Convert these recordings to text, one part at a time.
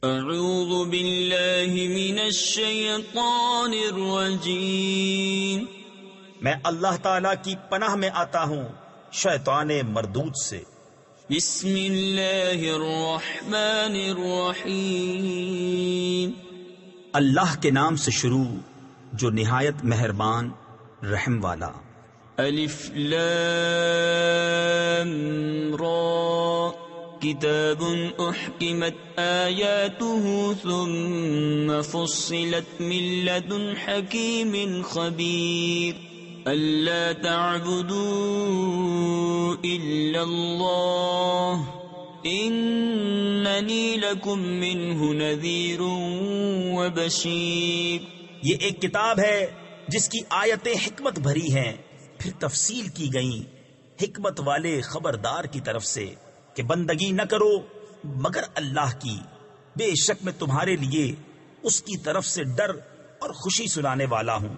اعوذ باللہ من الشیطان الرجیم، میں اللہ تعالی کی پناہ میں آتا ہوں شیطان مردود سے۔ بسم اللہ الرحمن الرحیم، اللہ کے نام سے شروع جو نہایت مہربان رحم والا۔ الف لام را، کتاب احکمت آیاته ثم فصلت من لدن حکیم خبیر، الا تعبدوا الا اللہ اننی لکم منہ نذیر وبشیر۔ یہ ایک کتاب ہے جس کی آیتیں حکمت بھری ہیں، پھر تفصیل کی گئیں حکمت والے خبردار کی طرف سے کہ بندگی نہ کرو مگر اللہ کی، بے شک میں تمہارے لیے اس کی طرف سے ڈر اور خوشی سنانے والا ہوں۔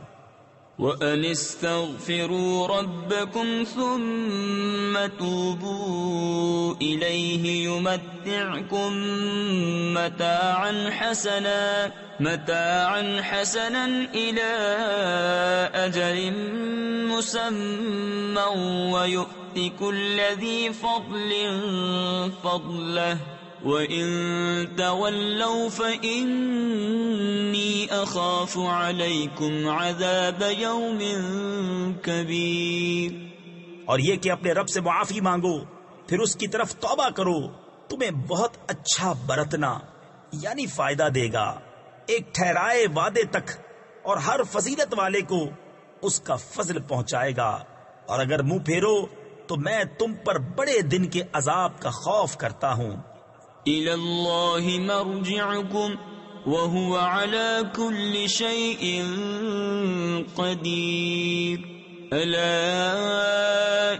وَأَنِ اسْتَغْفِرُوا رَبَّكُمْ ثُمَّ تُوبُوا إِلَيْهِ يُمَتِّعْكُمْ مَتَاعًا حَسَنًا إِلَىٰ أَجَلٍ مُّسَمًّى وَيُؤْتِ كُلَّ ذِي فَضْلٍ فَضْلَهُ وَإِن تَوَلَّوْا فَإِنِّي أَخَافُ عَلَيْكُمْ عَذَابَ يَوْمٍ كَبِيرٍ۔ اور یہ کہ اپنے رب سے معافی مانگو پھر اس کی طرف توبہ کرو، تمہیں بہت اچھا برتنا یعنی فائدہ دے گا ایک ٹھہرائے وعدے تک، اور ہر فضیلت والے کو اس کا فضل پہنچائے گا، اور اگر منہ پھیرو تو میں تم پر بڑے دن کے عذاب کا خوف کرتا ہوں۔ إِلَى اللَّهِ مَرْجِعُكُمْ وَهُوَ عَلَى كُلِّ شَيْءٍ قَدِيرٌ۔ أَلَا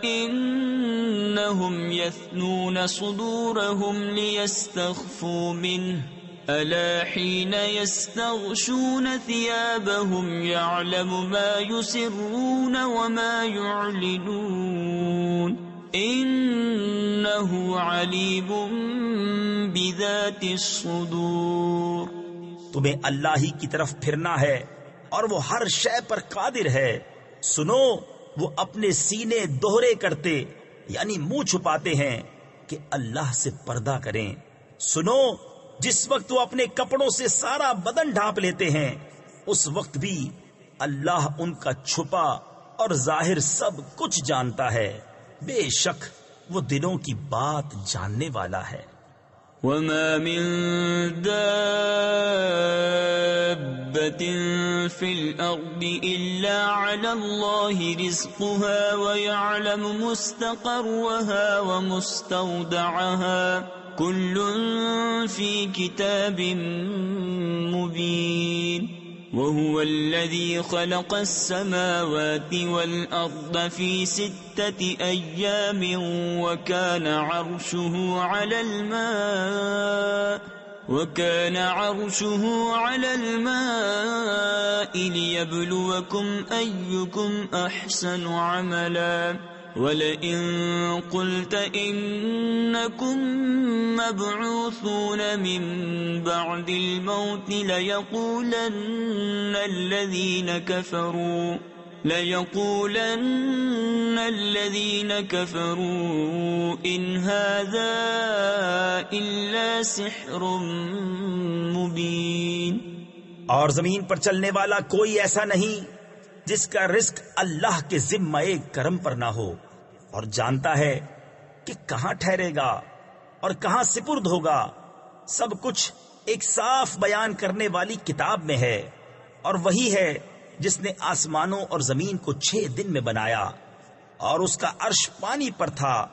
إِنَّهُمْ يَثْنُونَ صُدُورَهُمْ لِيَسْتَخْفُوا مِنْهُ أَلَا حِينَ يَسْتَغْشُونَ ثِيَابَهُمْ يَعْلَمُ مَا يُسِرُّونَ وَمَا يُعْلِنُونَ انہ علیم بذات الصدور۔ تمہیں اللہ ہی کی طرف پھرنا ہے اور وہ ہر شے پر قادر ہے۔ سنو، وہ اپنے سینے دوہرے کرتے یعنی منہ چھپاتے ہیں کہ اللہ سے پردہ کریں۔ سنو، جس وقت وہ اپنے کپڑوں سے سارا بدن ڈھانپ لیتے ہیں اس وقت بھی اللہ ان کا چھپا اور ظاہر سب کچھ جانتا ہے، بے شک وہ دلوں کی بات جاننے والا ہے۔ وَمَا مِن دَابَّةٍ فِي الْأَرْضِ إِلَّا عَلَى اللَّهِ رِزْقُهَا وَيَعْلَمُ مُسْتَقَرَّهَا وَمُسْتَوْدَعَهَا كُلٌّ فِي كِتَابٍ مُبِينٍ۔ وَهُوَ الَّذِي خَلَقَ السَّمَاوَاتِ وَالْأَرْضَ فِي 6 أَيَّامٍ وَكَانَ عَرْشُهُ عَلَى الْمَاءِ لِيَبْلُوَكُمْ أَيُّكُمْ أَحْسَنُ عَمَلًا وَلَئِن قُلْتَ إِنَّكُمْ مَبْعُوثُونَ مِنْ بَعْدِ الْمَوْتِ لَيَقُولَنَّ الَّذِينَ كَفَرُوا إِنْ هَذَا إِلَّا سِحْرٌ مُبِينٌ۔ اور زمین پر چلنے والا کوئی ایسا نہیں جس کا رزق اللہ کے ذمہ کرم پر نہ ہو، اور جانتا ہے کہ کہاں ٹھہرے گا اور کہاں سپرد ہوگا، سب کچھ ایک صاف بیان کرنے والی کتاب میں ہے۔ اور وہی ہے جس نے آسمانوں اور زمین کو 6 دن میں بنایا، اور اس کا عرش پانی پر تھا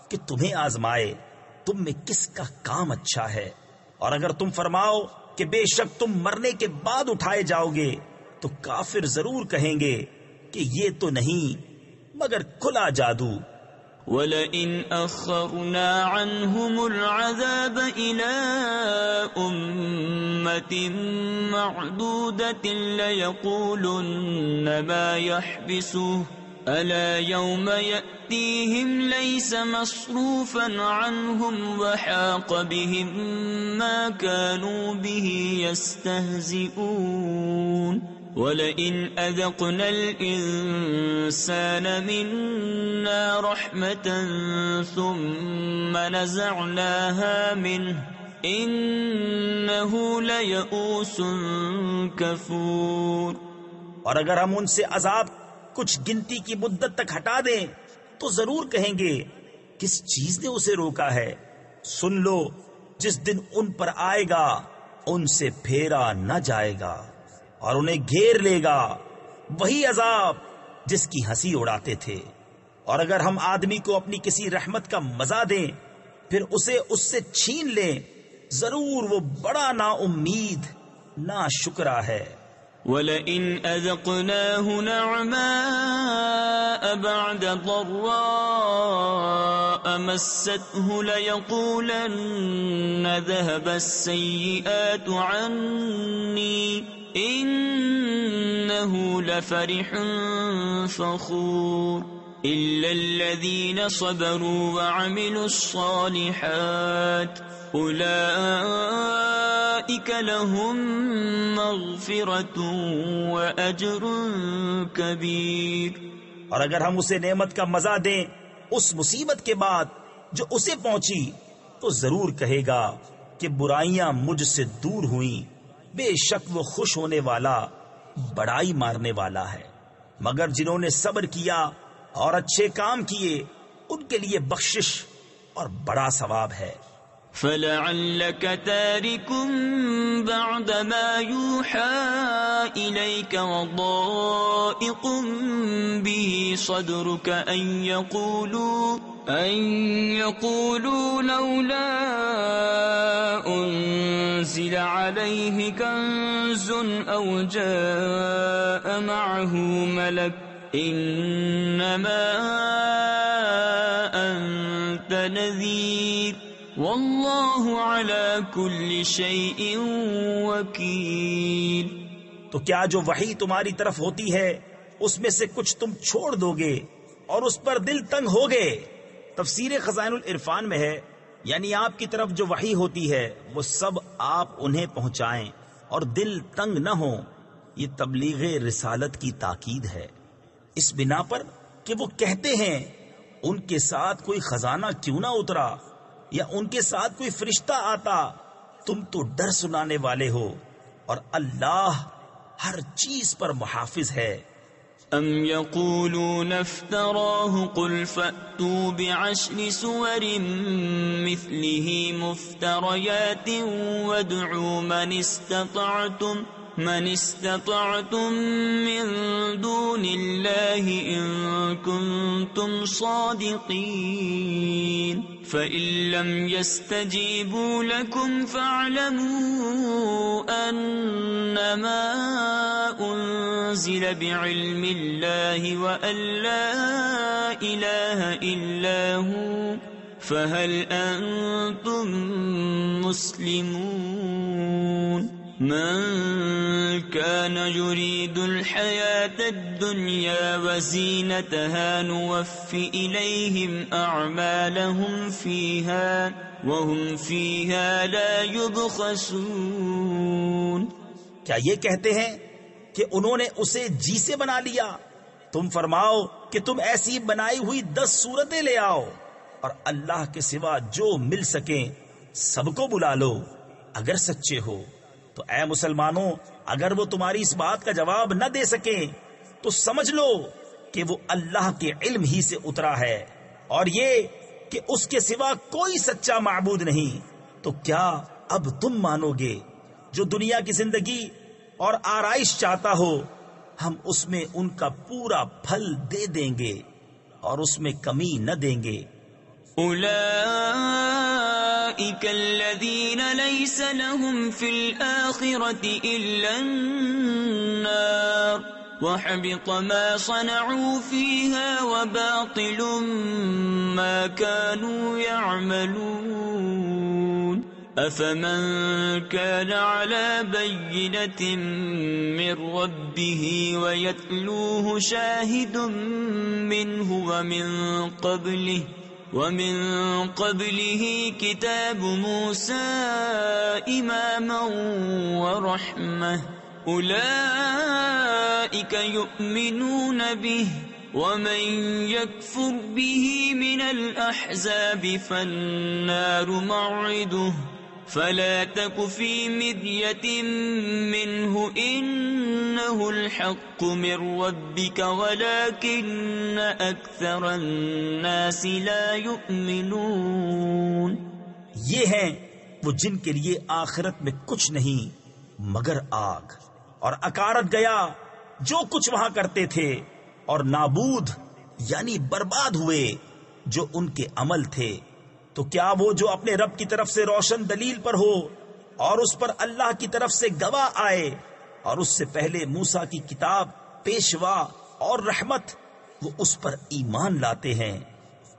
کہ تمہیں آزمائے تم میں کس کا کام اچھا ہے۔ اور اگر تم فرماؤ کہ بے شک تم مرنے کے بعد اٹھائے جاؤ گے تو کافر ضرور کہیں گے کہ یہ تو نہیں مگر کھلا جادو۔ وَلَئِنْ أَخَّرْنَا عَنْهُمُ الْعَذَابَ إِلَىٰ أُمَّةٍ مَّعْدُودَةٍ لَيَقُولُنَّ مَا يَحْبِسُهُ ألا يوم يأتيهم ليس مصروفا عنهم وحاق بهم ما كانوا به يستهزئون ولئن أذقنا الإنسان منا رحمة ثم نزعناها منه إنه ليئوس كفور. اور اگر ہم ان سے عذاب کچھ گنتی کی مدت تک ہٹا دیں تو ضرور کہیں گے کس چیز نے اسے روکا ہے. سن لو جس دن ان پر آئے گا ان سے پھیرا نہ جائے گا اور انہیں گھیر لے گا وہی عذاب جس کی ہنسی اڑاتے تھے. اور اگر ہم آدمی کو اپنی کسی رحمت کا مزہ دیں پھر اسے اس سے چھین لیں ضرور وہ بڑا نا امید نا شکرا ہے. وَلَئِنْ أَذَقْنَاهُ نَعْمَاءَ بَعْدَ ضَرَّاءَ مَسَّتْهُ لَيَقُولَنَّ ذَهَبَ السَّيِّئَاتُ عَنِّي إِنَّهُ لَفَرِحٌ فَخُورٌ إِلَّا الَّذِينَ صَبَرُوا وَعَمِلُوا الصَّالِحَاتِ أُولَئِكَ لَهُم مَغْفِرَةٌ وَأَجْرٌ كَبِيرٌ. اور اگر ہم اسے نعمت کا مزہ دیں اس مصیبت کے بعد جو اسے پہنچی تو ضرور کہے گا کہ برائیاں مجھ سے دور ہوئیں. بے شک وہ خوش ہونے والا بڑائی مارنے والا ہے. مگر جنہوں نے صبر کیا اور اچھے کام کیے ان کے لیے بخشش اور بڑا ثواب ہے. فَلَعَلَّكَ تَارِكٌ بَعْدَ مَا يُوحَى إِلَيْكَ وَضَائِقٌ بِهِ صَدْرُكَ أَن يَقُولُوا لَوْلَا أُنزِلَ عَلَيْهِ كَنزٌ أَوْ جَاءَ مَعَهُ مَلَكٌ إِنَّمَا أَنتَ نَذِيرٌ واللہ علی کل شیء وکیل. تو کیا جو وحی تمہاری طرف ہوتی ہے اس میں سے کچھ تم چھوڑ دو گے اور اس پر دل تنگ ہوگے؟ تفسیر خزائن العرفان میں ہے یعنی آپ کی طرف جو وحی ہوتی ہے وہ سب آپ انہیں پہنچائیں اور دل تنگ نہ ہوں. یہ تبلیغ رسالت کی تاکید ہے اس بنا پر کہ وہ کہتے ہیں ان کے ساتھ کوئی خزانہ کیوں نہ اترا یا ان کے ساتھ کوئی فرشتہ آتا. تم تو ڈر سنانے والے ہو اور اللہ ہر چیز پر محافظ ہے. ام یقولون افتراہ قل فأتوا بعشر سور مثلہ مفتریات وادعوا من استطعتم من دون اللہ ان کنتم صادقین فإن لم يستجيبوا لكم فاعلموا أنما أنزل بعلم الله وأن لا إله إلا هو فهل أنتم مسلمون. من كان يريد الحياة الدنيا وزينتها نوف إليهم أعمالهم فيها وهم فيها لا يبخسون. کیا یہ کہتے ہیں کہ انہوں نے اسے جی سے بنا لیا؟ تم فرماؤ کہ تم ایسی بنائی ہوئی 10 صورتیں لے آؤ اور اللہ کے سوا جو مل سکیں سب کو بلا لو اگر سچے ہو. تو اے مسلمانوں اگر وہ تمہاری اس بات کا جواب نہ دے سکیں تو سمجھ لو کہ وہ اللہ کے علم ہی سے اترا ہے اور یہ کہ اس کے سوا کوئی سچا معبود نہیں. تو کیا اب تم مانو گے؟ جو دنیا کی زندگی اور آرائش چاہتا ہو ہم اس میں ان کا پورا پھل دے دیں گے اور اس میں کمی نہ دیں گے. أولئك الذين ليس لهم في الآخرة إلا النار وحبط ما صنعوا فيها وباطل ما كانوا يعملون. أفمن كان على بينة من ربه ويتلوه شاهد منه ومن قبله كتاب موسى إماما ورحمة أولئك يؤمنون به ومن يكفر به من الأحزاب فالنار موعده فلا تك في مرية منه إنه الحق من ربك ولكن أكثر الناس لا يؤمنون. یہ ہیں وہ جن کے لیے آخرت میں کچھ نہیں مگر آگ، اور اکارت گیا جو کچھ وہاں کرتے تھے، اور نابود یعنی برباد ہوئے جو ان کے عمل تھے. تو کیا وہ جو اپنے رب کی طرف سے روشن دلیل پر ہو اور اس پر اللہ کی طرف سے گواہ آئے اور اس سے پہلے موسیٰ کی کتاب پیشوا اور رحمت، وہ اس پر ایمان لاتے ہیں.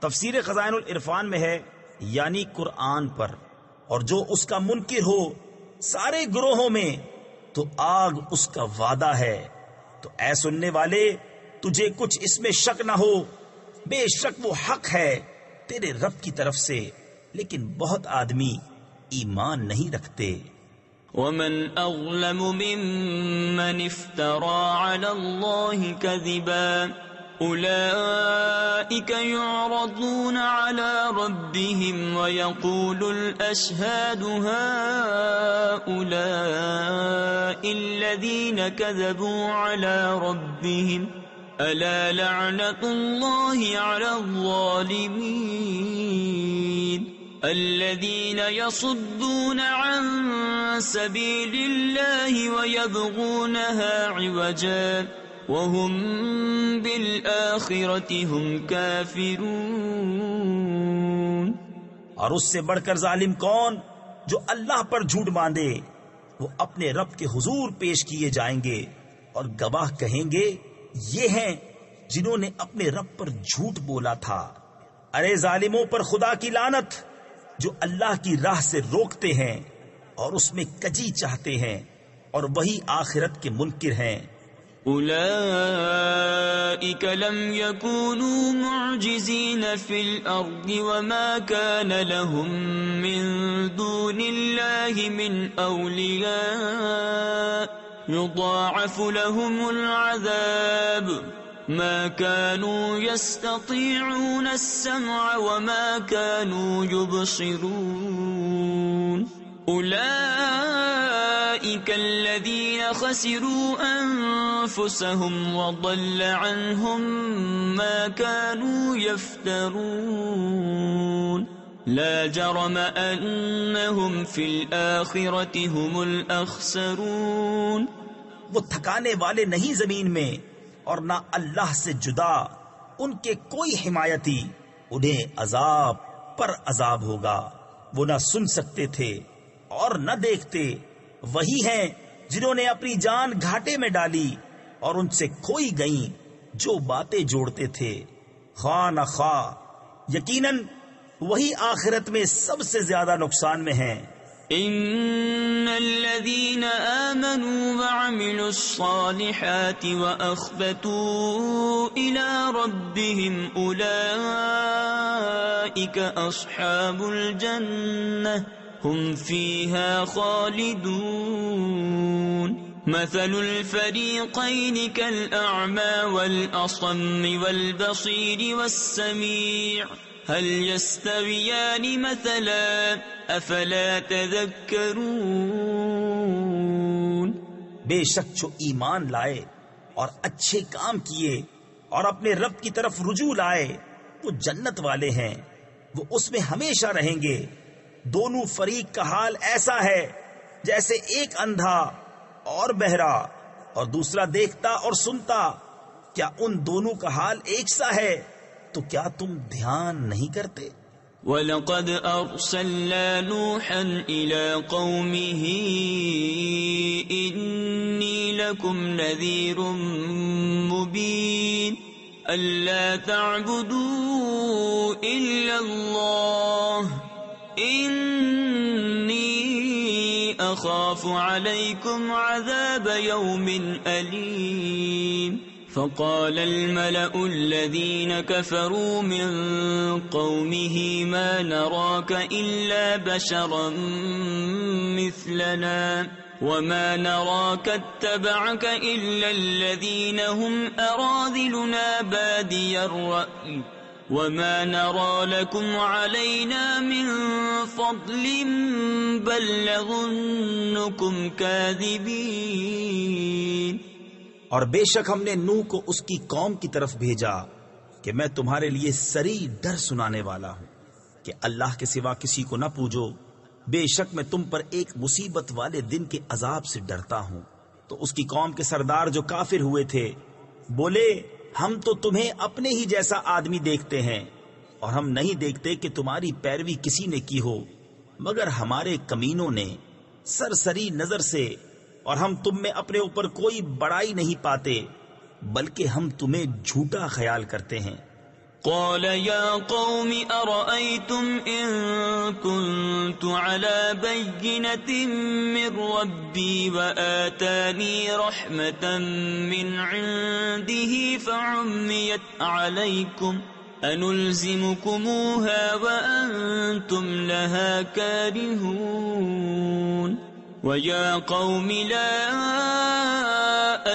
تفسیر خزائن العرفان میں ہے یعنی قرآن پر، اور جو اس کا منکر ہو سارے گروہوں میں تو آگ اس کا وعدہ ہے. تو اے سننے والے تجھے کچھ اس میں شک نہ ہو، بے شک وہ حق ہے تیرے رب کی طرف سے، لیکن بہت آدمی ایمان نہیں رکھتے. ومن أظلم ممن افترى على الله كذبا أولئك يعرضون على ربهم ويقول الأشهاد هؤلاء الذين كذبوا على ربهم ألا لعنة الله على الظالمين الذين يصدون عن سبيل الله ويبغونها عوجا وهم بالآخرة هم كافرون. اور اس سے بڑھ کر ظالم کون جو اللہ پر جھوٹ باندھے، وہ اپنے رب کے حضور پیش کیے جائیں گے اور گواہ کہیں گے یہ ہیں جنہوں نے اپنے رب پر جھوٹ بولا تھا. ارے ظالموں پر خدا کی لعنت جو اللہ کی راہ سے روکتے ہیں اور اس میں کجی چاہتے ہیں، اور وہی آخرت کے منکر ہیں. أولئك لم يكونوا معجزين في الأرض وما كان لهم من دون الله من أولياء يضاعف لهم العذاب ما كانوا يستطيعون السمع وما كانوا يبصرون. أولئك الذين خسروا أنفسهم وضل عنهم ما كانوا يفترون. لا جرم أنهم في الآخرة هم الأخسرون. وہ تھکانے والے نہیں زمین میں، اور نہ اللہ سے جدا ان کے کوئی حمایتی. انہیں عذاب پر عذاب ہوگا. وہ نہ سن سکتے تھے اور نہ دیکھتے. وہی ہیں جنہوں نے اپنی جان گھاٹے میں ڈالی اور ان سے کھوئی گئیں جو باتیں جوڑتے تھے، خواہ نہ خواہ. یقیناً وہی آخرت میں سب سے زیادہ نقصان میں ہیں. ان الذين آمنوا وعملوا الصالحات وأخبتوا إلى ربهم أولئك أصحاب الجنة هم فيها خالدون. مثل الفريقين كالأعمى والأصم والبصير والسميع هل يستويان مثلا افلا تذكرون. بے شک جو ایمان لائے اور اچھے کام کیے اور اپنے رب کی طرف رجوع لائے وہ جنت والے ہیں، وہ اس میں ہمیشہ رہیں گے. دونوں فریق کا حال ایسا ہے جیسے ایک اندھا اور بہرا اور دوسرا دیکھتا اور سنتا. کیا ان دونوں کا حال ایک سا ہے؟ تو کیا تم دھیان نہیں کرتے؟ وَلَقَدْ أَرْسَلْنَا نُوحًا إِلَىٰ قَوْمِهِ إِنِّي لَكُمْ نَذِيرٌ مُّبِينٌ أَلَّا تَعْبُدُوا إِلَّا اللَّهَ إِنِّي أخاف عليكم عذاب يوم أليم فقال الملأ الذين كفروا من قومه ما نراك إلا بشرا مثلنا وما نراك اتبعك إلا الذين هم أراذلنا بادي الرأي وما نرى لكم علينا من فضل بل نظنكم كاذبين. اور بے شک ہم نے نوح کو اس کی قوم کی طرف بھیجا کہ میں تمہارے لیے سری ڈر سنانے والا ہوں کہ اللہ کے سوا کسی کو نہ پوجو. بے شک میں تم پر ایک مصیبت والے دن کے عذاب سے ڈرتا ہوں. تو اس کی قوم کے سردار جو کافر ہوئے تھے بولے ہم تو تمہیں اپنے ہی جیسا آدمی دیکھتے ہیں اور ہم نہیں دیکھتے کہ تمہاری پیروی کسی نے کی ہو مگر ہمارے کمینوں نے سرسری نظر سے، اور ہم تم میں اپنے اوپر کوئی بڑائی نہیں پاتے بلکہ ہم تمہیں جھوٹا خیال کرتے ہیں. قال يا قوم أرأيتم إن كنت على بينة من ربي وآتاني رحمة من عنده فعميت عليكم أنلزمكموها وأنتم لها كارهون. ويا قوم لا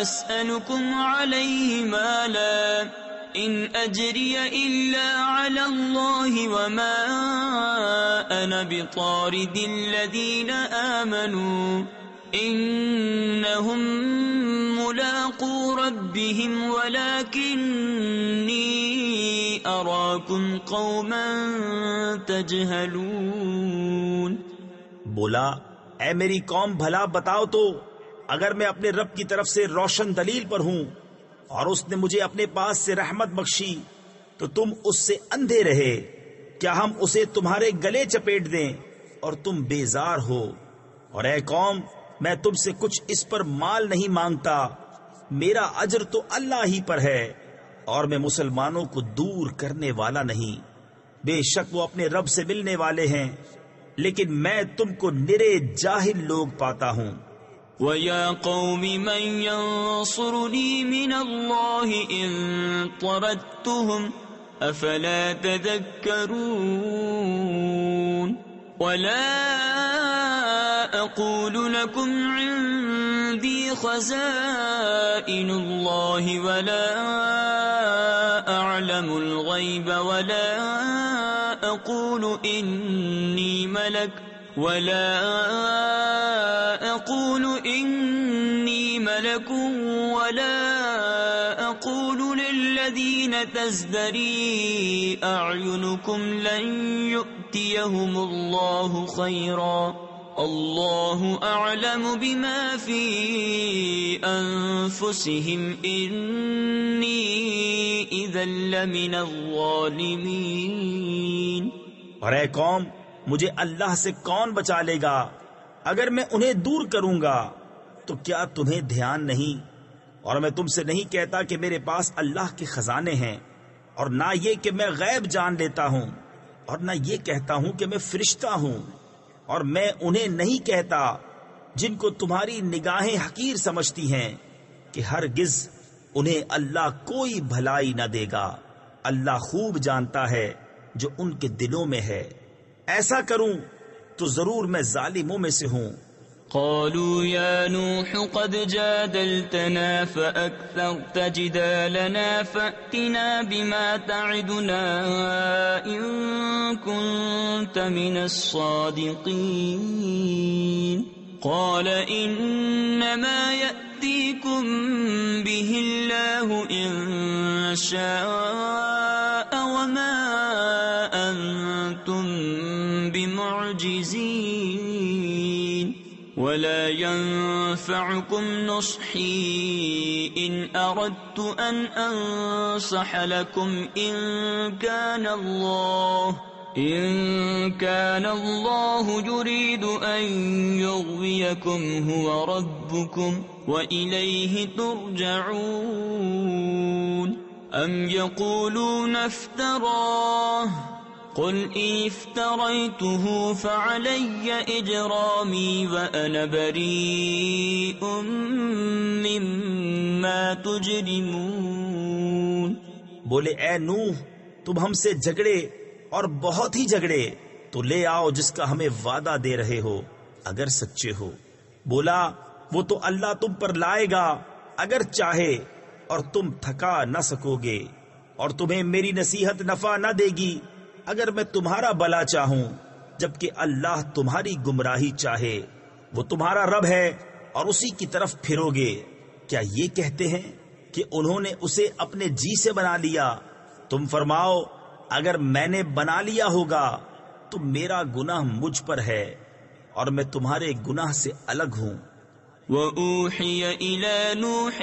أسألكم عليه مالا إن أجري إلا على الله وما أنا بطارد الذين آمنوا إنهم ملاقو ربهم ولكني أراكم قوما تجهلون. بولا اے میری قوم بھلا بتاؤ تو اگر میں اپنے رب کی طرف سے روشن دلیل پر ہوں اور اس نے مجھے اپنے پاس سے رحمت بخشی تو تم اس سے اندھے رہے، کیا ہم اسے تمہارے گلے چپیٹ دیں اور تم بیزار ہو؟ اور اے قوم میں تم سے کچھ اس پر مال نہیں مانگتا، میرا اجر تو اللہ ہی پر ہے اور میں مسلمانوں کو دور کرنے والا نہیں. بے شک وہ اپنے رب سے ملنے والے ہیں لیکن میں تم کو نرے جاہل لوگ پاتا ہوں. وَيَا قَوْمِ مَنْ يَنصُرُنِي مِنَ اللَّهِ إِن طَرَدتُّهُمْ أَفَلَا تَذَكَّرُونَ. وَلَا أَقُولُ لَكُمْ عِنْدِي خَزَائِنُ اللَّهِ وَلَا أَعْلَمُ الْغَيْبَ وَلَا أَقُولُ إِنِّي مَلَكٌ ولا أقول للذين تزدري أعينكم لن يؤتيهم الله خيرا الله أعلم بما في أنفسهم إني إذا لمن الظالمين. اور اے قوم مجھے اللہ سے کون بچا لے گا؟ اگر میں انہیں دور کروں گا تو کیا تمہیں دھیان نہیں؟ اور میں تم سے نہیں کہتا کہ میرے پاس اللہ کے خزانے ہیں، اور نہ یہ کہ میں غیب جان لیتا ہوں، اور نہ یہ کہتا ہوں کہ میں فرشتہ ہوں، اور میں انہیں نہیں کہتا جن کو تمہاری نگاہیں حقیر سمجھتی ہیں کہ ہرگز انہیں اللہ کوئی بھلائی نہ دے گا. اللہ خوب جانتا ہے جو ان کے دلوں میں ہے. ایسا کروں تو ضرور میں ظالموں میں سے ہوں. قالوا يا نوح قد جادلتنا فأكثرت جدالنا فأتنا بما تعدنا إن كنت من الصادقين. قال إنما يأتيكم به الله إن شاء وما أنتم بمعجزين ولا ينفعكم نصحي إن أردت أن أنصح لكم إن كان الله يريد أن يغويكم هو ربكم وإليه ترجعون. أم يقولون افتراه قل إن افتريته فعلي إجرامي وأنا بريء مما تجرمون. بولے اے نوح تم ہم سے جھگڑے اور بہت ہی جھگڑے تو لے آؤ جس کا ہمیں وعدہ دے رہے ہو اگر سچے ہو. بولا وہ تو اللہ تم پر لائے گا اگر چاہے اور تم تھکا نہ سکو گے اور تمہیں میری نصیحت نفع نہ دے گی اگر میں تمہارا بھلا چاہوں جبکہ اللہ تمہاری گمراہی چاہے. وہ تمہارا رب ہے اور اسی کی طرف پھرو گے. کیا یہ کہتے ہیں کہ انہوں نے اسے اپنے جی سے بنا لیا؟ تم فرماؤ اگر میں نے بنا لیا ہوگا تو میرا گناہ مجھ پر ہے اور میں تمہارے گناہ سے الگ ہوں. وَأُوحِيَ إِلَى نُوحٍ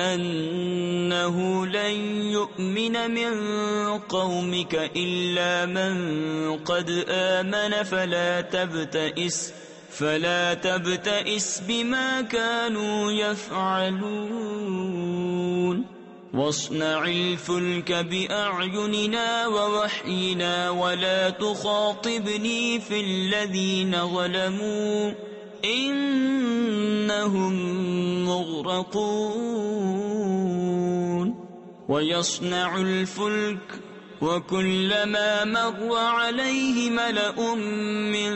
أَنَّهُ لَن يُؤْمِنَ مِن قَوْمِكَ إِلَّا مَن قَدْ آمَنَ فَلَا تَبْتَئِسْ بِمَا كَانُوا يَفْعَلُونَ. وَاصْنَعِ الْفُلْكَ بِأَعْيُنِنَا وَوَحْيِنَا وَلَا تُخَاطِبْنِي فِي الَّذِينَ ظَلَمُوا إِنَّهُمْ مُغْرَقُونَ. وَيَصْنَعُ الْفُلْكَ وَكُلَّمَا مَرَّ عَلَيْهِ مَلَأٌ مِّن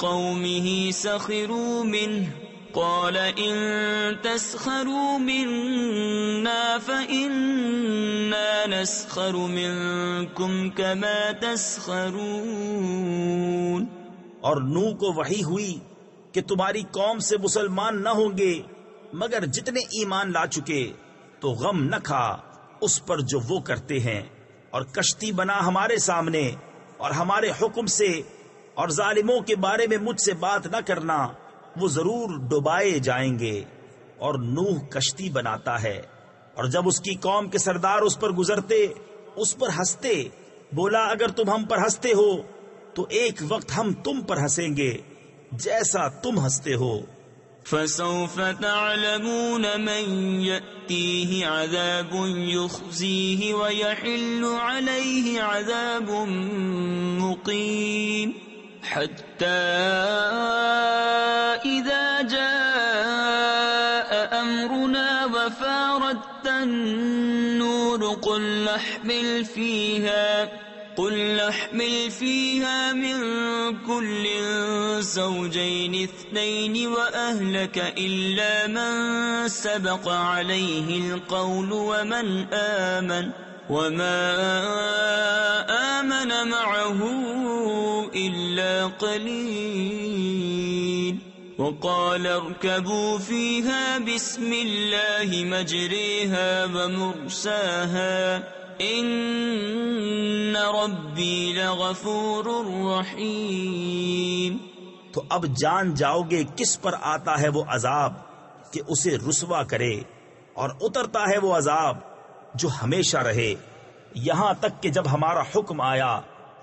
قَوْمِهِ سَخِرُوا مِنْهُ قَالَ إِن تَسْخَرُوا مِنَّا فَإِنَّا نَسْخَرُ مِنكُمْ كَمَا تَسْخَرُونَ. اور نوح کو وحی ہوئی کہ تمہاری قوم سے مسلمان نہ ہوں گے مگر جتنے ایمان لا چکے، تو غم نہ کھا اس پر جو وہ کرتے ہیں، اور کشتی بنا ہمارے سامنے اور ہمارے حکم سے، اور ظالموں کے بارے میں مجھ سے بات نہ کرنا، وہ ضرور ڈبائے جائیں گے. اور نوح کشتی بناتا ہے، اور جب اس کی قوم کے سردار اس پر گزرتے اس پر ہنستے. بولا اگر تم ہم پر ہنستے ہو تو ایک وقت ہم تم پر ہنسیں گے جیسا تم ہنستے ہو. فسوف تعلمون من يأتيه عذاب يخزيه ويحل عليه عذاب مقيم. حتى إذا جاء أمرنا وفارت النور قل احمل فيها من كل زوجين اثنين وأهلك إلا من سبق عليه القول وما آمن معه إلا قليل. وقال اركبوا فيها بسم الله مجريها ومرساها ان ربی لغفور رحیم. تو اب جان جاؤ گے کس پر آتا ہے وہ عذاب کہ اسے رسوا کرے، اور اترتا ہے وہ عذاب جو ہمیشہ رہے، یہاں تک کہ جب ہمارا حکم آیا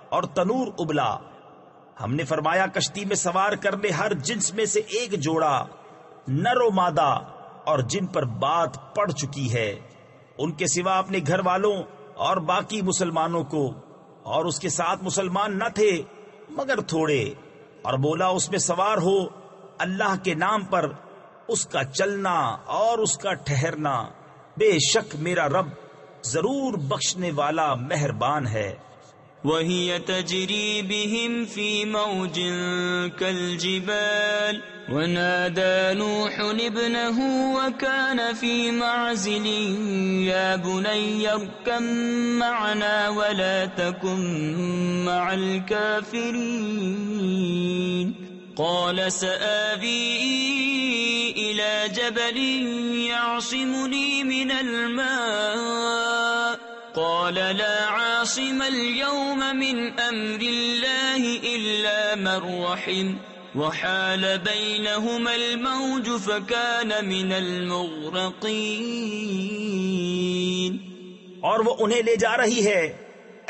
اور تنور ابلا. ہم نے فرمایا کشتی میں سوار کر لے ہر جنس میں سے ایک جوڑا، نر و مادہ، اور جن پر بات پڑ چکی ہے، ان کے سوا اپنے گھر والوں اور باقی مسلمانوں کو. اور اس کے ساتھ مسلمان نہ تھے مگر تھوڑے. اور بولا اس میں سوار ہو اللہ کے نام پر، اس کا چلنا اور اس کا ٹھہرنا، بے شک میرا رب ضرور بخشنے والا مہربان ہے. وَهِيَ تَجْرِي بِهِمْ فِي مَوْجٍ كَالْجِبَالِ وَنَادَى نُوحٌ ابْنَهُ وَكَانَ فِي مَعْزِلٍ يَا بُنَيَّ ارْكَبْ مَعَنَا وَلَا تَكُن مَّعَ الْكَافِرِينَ. قَالَ سَآوِي إِلَى جَبَلٍ يَعْصِمُنِي مِنَ الْمَاءِ قال لا عاصم اليوم من أمر الله إلا من رحم وحال بينهما الموج فكان من المغرقين. اور وہ انہیں لے جا رہی ہے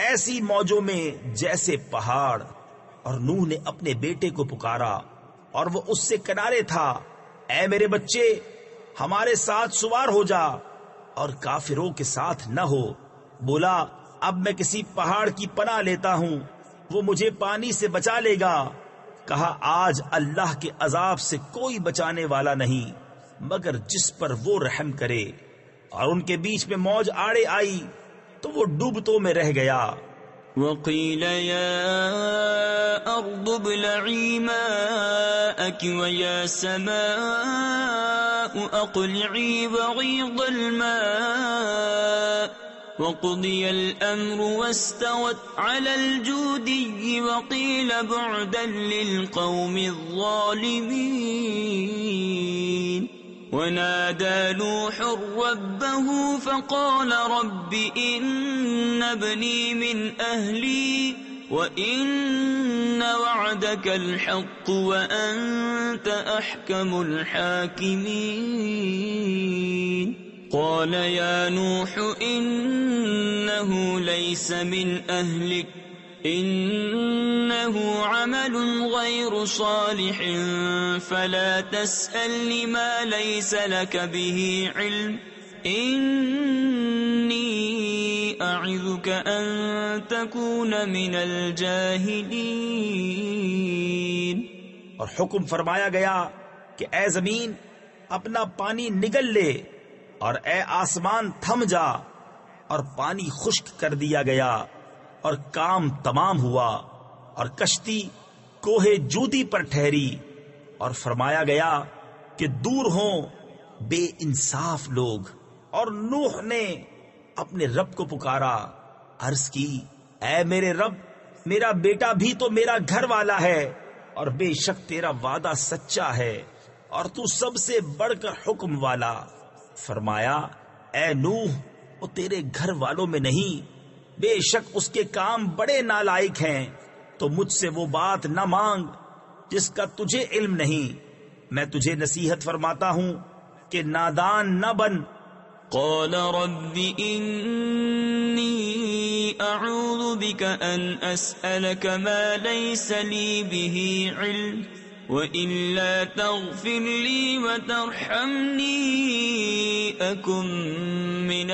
ایسی موجوں میں جیسے پہاڑ. اور نوح نے اپنے بیٹے کو پکارا اور وہ اس سے کنارے تھا. اے میرے بچے ہمارے ساتھ سوار ہو جا اور کافروں کے ساتھ نہ ہو. بولا اب میں کسی پہاڑ کی پناہ لیتا ہوں وہ مجھے پانی سے بچا لے گا۔ کہا آج اللہ کے عذاب سے کوئی بچانے والا نہیں مگر جس پر وہ رحم کرے۔ اور ان کے بیچ میں موج آڑے آئی تو وہ ڈوبتوں میں رہ گیا۔ وقيل يا أرض ابلعي ماءك ويا سماء أقلعي وغيض الماء وقضي الأمر واستوت على الجودي وقيل بعدا للقوم الظالمين ونادى نوح ربه فقال رب إن ابني من أهلي وإن وعدك الحق وأنت أحكم الحاكمين قال يا نوح إنه ليس من أهلك إنه عمل غير صالح فلا تسألني ما ليس لك به علم إني أعظك أن تكون من الجاهلين۔ اور حکم فرمایا گیا کہ اے زمین اپنا پانی نگل لے اور اے آسمان تھم جا، اور پانی خشک کر دیا گیا اور کام تمام ہوا، اور کشتی کوہ جودی پر ٹھہری، اور فرمایا گیا کہ دور ہوں بے انصاف لوگ۔ اور نوح نے اپنے رب کو پکارا، عرض کی اے میرے رب، میرا بیٹا بھی تو میرا گھر والا ہے، اور بے شک تیرا وعدہ سچا ہے اور تو سب سے بڑھ کر حکم والا۔ فرمایا اے نوح، وہ تیرے گھر والوں میں نہیں، بے شک اس کے کام بڑے نالائق ہیں، تو مجھ سے وہ بات نہ مانگ جس کا تجھے علم نہیں۔ میں تجھے نصیحت فرماتا ہوں کہ نادان نہ بن۔ قال رب إني أعوذ بك أن أسألك ما ليس لي به علم وإلا تغفر لي وترحمني أكن من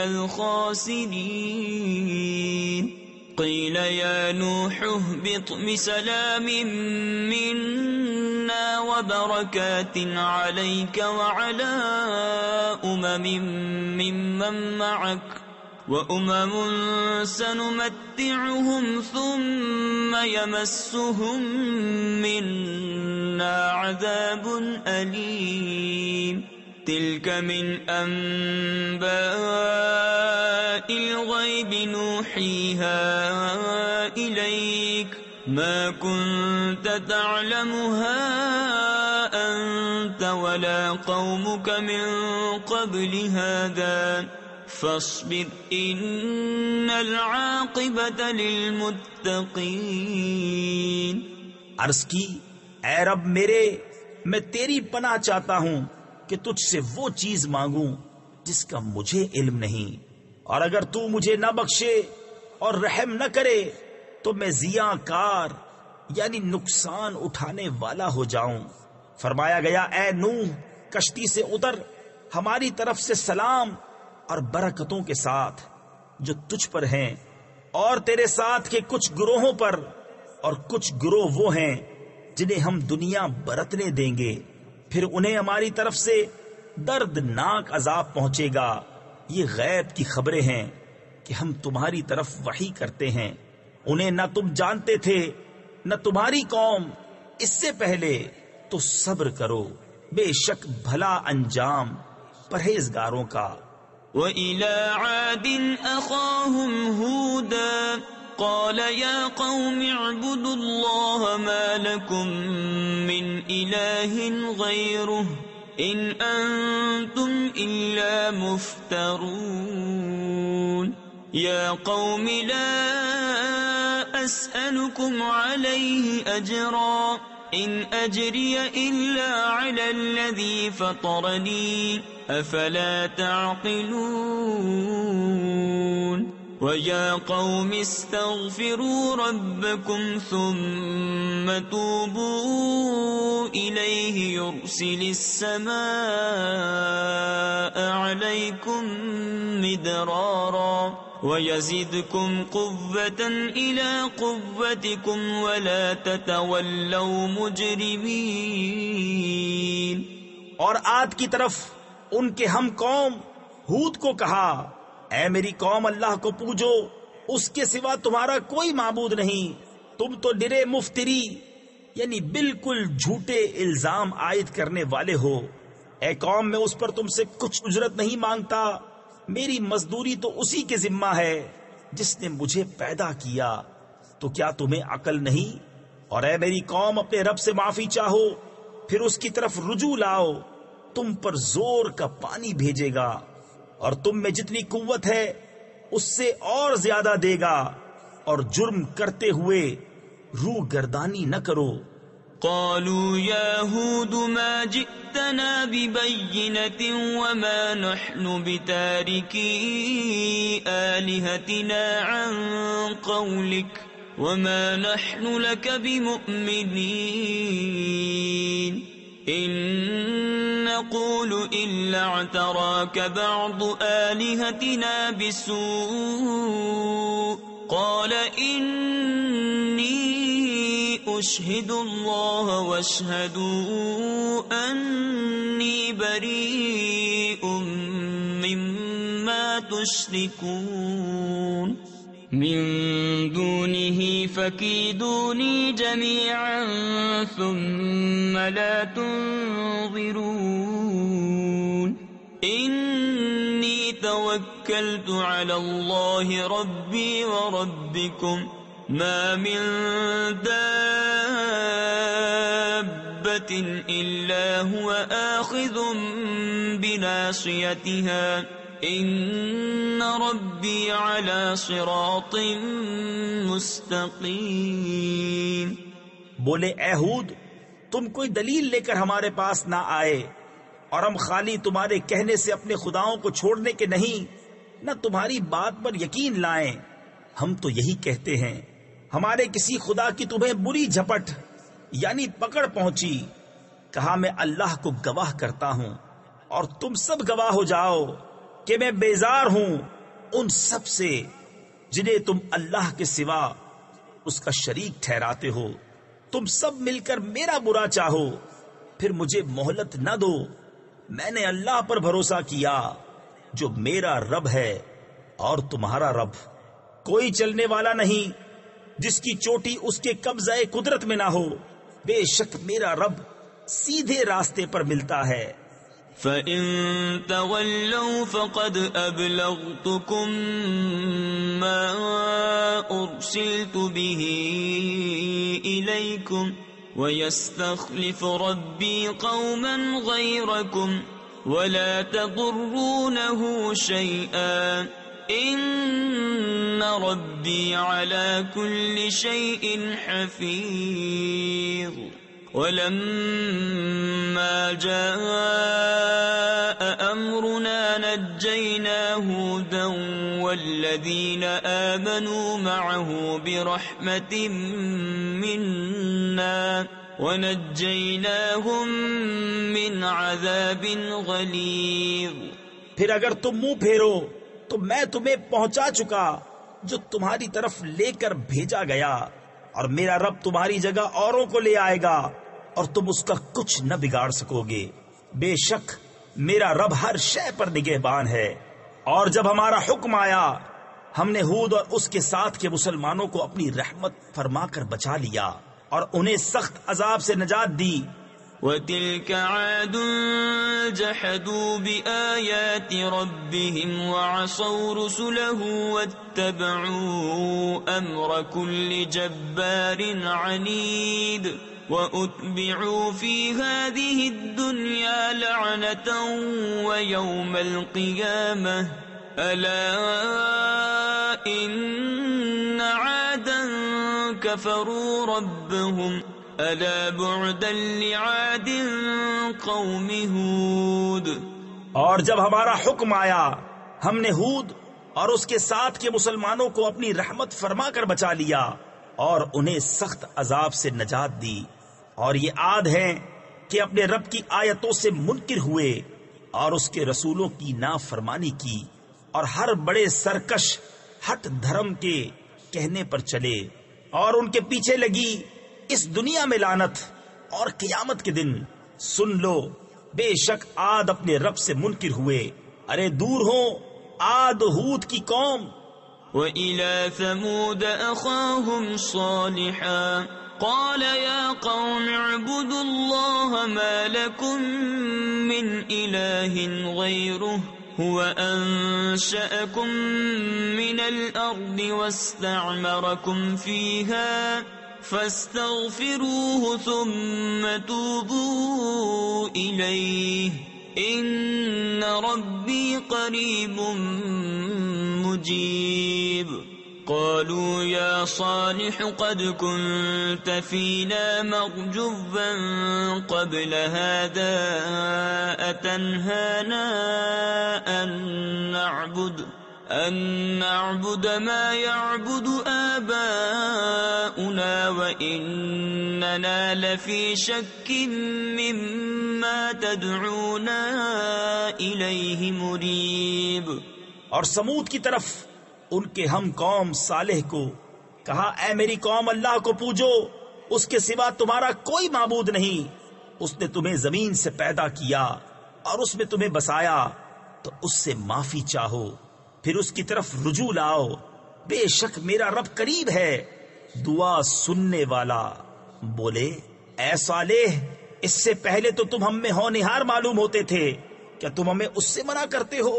الخاسرين قيل يا نوح اهبط بسلام منا وبركات عليك وعلى ممن معك وأمم سنمتعهم ثم يمسهم منا عذاب أليم تلك من أنباء الغيب نوحيها إليك ما كنت تعلمها أنت ولا قومك من قبل هذا فاصبر إن العاقبة للمتقين۔ عرض کی اے رب میرے، میں تیری پناہ چاہتا ہوں کہ تجھ سے وہ چیز مانگوں جس کا مجھے علم نہیں، اور اگر تو مجھے نہ بخشے اور رحم نہ کرے تو میں ضیاء کار یعنی نقصان اٹھانے والا ہو جاؤں۔ فرمایا گیا اے نوح، کشتی سے اتر، ہماری طرف سے سلام اور برکتوں کے ساتھ جو تجھ پر ہیں اور تیرے ساتھ کے کچھ گروہوں پر، اور کچھ گروہ وہ ہیں جنہیں ہم دنیا برتنے دیں گے، پھر انہیں ہماری طرف سے دردناک عذاب پہنچے گا۔ یہ غیب کی خبریں ہیں کہ ہم تمہاری طرف وحی کرتے ہیں، انہیں نہ تم جانتے تھے نہ تمہاری قوم اس سے پہلے، تو صبر کرو، بے شک بھلا انجام پرہیزگاروں کا۔ وَإِلَى عَادٍ أَخَاهُمْ هُودًا قَالَ يَا قَوْمِ اعْبُدُوا اللَّهَ مَا لَكُمْ مِنْ إِلَٰهٍ غَيْرُهُ إِنْ أَنْتُمْ إِلَّا مُفْتَرُونَ يَا قَوْمِ لَا أَسْأَلُكُمْ عَلَيْهِ أَجْرًا إِنْ أَجْرِيَ إِلَّا عَلَى الَّذِي فَطَرَنِي أَفَلَا تَعْقِلُونَ وَيَا قَوْمِ اسْتَغْفِرُوا رَبَّكُمْ ثُمَّ تُوبُوا إِلَيْهِ يُرْسِلِ السَّمَاءَ عَلَيْكُمْ مِدْرَارًا وَيَزِدْكُمْ قُوَّةً إِلَىٰ قُوَّتِكُمْ وَلَا تَتَوَلَّوْا مُجْرِمِينَ۔ اور عاد کی طرف ان کے ہم قوم ہود کو کہا، اے میری قوم اللہ کو پوجو، اس کے سوا تمہارا کوئی معبود نہیں، تم تو ڈرے مفتری یعنی بالکل جھوٹے الزام عائد کرنے والے ہو۔ اے قوم میں اس پر تم سے کچھ اجرت نہیں مانگتا، میری مزدوری تو اسی کے ذمہ ہے جس نے مجھے پیدا کیا، تو کیا تمہیں عقل نہیں؟ اور اے میری قوم اپنے رب سے معافی چاہو، پھر اس کی طرف رجوع لاؤ، تم پر زور کا پانی بھیجے گا اور تم میں جتنی قوت ہے اس سے اور زیادہ دے گا، اور جرم کرتے ہوئے روح گردانی نہ کرو۔ قالوا يا هود ما جئتنا ببينة وما نحن بتاركي آلهتنا عن قولك وما نحن لك بمؤمنين إن نقول إلا اعتراك بعض آلهتنا بسوء قال إني أشهد الله واشهدوا أني بريء مما تشركون من دونه فكيدوني جميعا ثم لا تنظرون إني توكلت على الله ربي وربكم ما من دابة إلا هو آخذ بناصيتها إن ربي على صراط مستقيم۔ بولے اے ہود، تم کوئی دلیل لے کر ہمارے پاس نہ آئے، اور ہم خالی تمہارے کہنے سے اپنے خداؤں کو چھوڑنے کے نہیں، نہ تمہاری بات پر یقین لائیں۔ ہم تو یہی کہتے ہیں ہمارے کسی خدا کی تمہیں بری جھپٹ یعنی پکڑ پہنچی۔ کہا میں اللہ کو گواہ کرتا ہوں اور تم سب گواہ ہو جاؤ کہ میں بیزار ہوں ان سب سے جنہیں تم اللہ کے سوا اس کا شریک ٹھہراتے ہو۔ تم سب مل کر میرا برا چاہو، پھر مجھے مہلت نہ دو۔ میں نے اللہ پر بھروسہ کیا جو میرا رب ہے اور تمہارا رب۔ کوئی چلنے والا نہیں جس کی چوٹی اس کے قبضہ قدرت میں نہ ہو، بے شک میرا رب سیدھے راستے پر ملتا ہے۔ فَإِن تَوَلَّوْا فَقَدْ أَبْلَغْتُكُم مَّا أُرْسِلْتُ بِهِ إِلَيْكُمْ وَيَسْتَخْلِفُ رَبِّي قَوْمًا غَيْرَكُمْ وَلَا تَضُرُّونَهُ شَيْئًا إِنَّ رَبِّي عَلَى كُلِّ شَيْءٍ حَفِيظٌ۔ وَلَمَّا جَاءَ أَمْرُنَا نَجَّيْنَا هُودًا وَالَّذِينَ آمَنُوا مَعَهُ بِرَحْمَةٍ مِّنَّا وَنَجَّيْنَاهُم مِّنْ عَذَابٍ غَلِيظٍ۔ پھر اگر تم منہ پھیرو تو میں تمہیں پہنچا چکا جو تمہاری طرف لے کر بھیجا گیا، اور میرا رب تمہاری جگہ اوروں کو لے آئے گا اور تم اس کا کچھ نہ بگاڑ سکو گے۔ بے شک میرا رب ہر شے پر نگہبان ہے۔ اور جب ہمارا حکم آیا ہم نے ہود اور اس کے ساتھ کے مسلمانوں کو اپنی رحمت فرما کر بچا لیا اور انہیں سخت عذاب سے نجات دی۔ وَتِلْكَ عَادٌ جَحَدُوا بِآيَاتِ رَبِّهِمْ وَعَصَوْا رُسُلَهُ وَاتَّبَعُوا أَمْرَ كُلِّ جَبَّارٍ عَنِيدٍ وَأُتْبِعُوا فِي هَذِهِ الدُّنْيَا لَعْنَةً وَيَوْمَ الْقِيَامَةِ أَلَا إِنَّ عَادًا كَفَرُوا رَبَّهُمْ أَلَا بُعْدًا لِعَادٍ قَوْمِ هُودٍ۔ اور جب ہمارا حکم آیا ہم نے ہود اور اس کے ساتھ کے مسلمانوں کو اپنی رحمت فرما کر بچا لیا اور انہیں سخت عذاب سے نجات دی۔ اور یہ عاد ہیں کہ اپنے رب کی آیتوں سے منکر ہوئے اور اس کے رسولوں کی نافرمانی کی، اور ہر بڑے سرکش ہٹ دھرم کے کہنے پر چلے اور ان کے پیچھے لگی اس دنیا میں لعنت اور قیامت کے دن. سن لو بے شک عاد اپنے رب سے منکر ہوئے. ارے دور ہو عاد ہود کی قوم. وَإِلَى ثَمُودَ أَخَاهُمْ صَالِحًا قَالَ يَا قَوْمِ اعْبُدُوا اللَّهَ مَا لَكُمْ مِنْ إِلَٰهٍ غَيْرُهُ هُوَ أَنشَأَكُم مِّنَ الْأَرْضِ وَاسْتَعْمَرَكُمْ فِيهَا فَاسْتَغْفِرُوهُ ثُمَّ تُوبُوا إِلَيْهِ إِنَّ رَبِّي قَرِيبٌ مُجِيبٌ. قالوا يا صالح قد كنت فينا مرجوا قبل هذا أتنهانا أن نعبد ما يعبد آباؤنا وإننا لفي شك مما تدعونا إليه مريب. اور سمود کی طرف ان کے ہم قوم صالح کو کہا اے میری قوم اللہ کو پوجو، اس کے سوا تمہارا کوئی معبود نہیں. اس نے تمہیں زمین سے پیدا کیا اور اس میں تمہیں بسایا، تو اس سے معافی چاہو، پھر اس کی طرف رجوع لاؤ. بے شک میرا رب قریب ہے، دعا سننے والا. بولے اے صالح، اس سے پہلے تو تم ہم میں ہونہار معلوم ہوتے تھے، کیا تم ہمیں اس سے منع کرتے ہو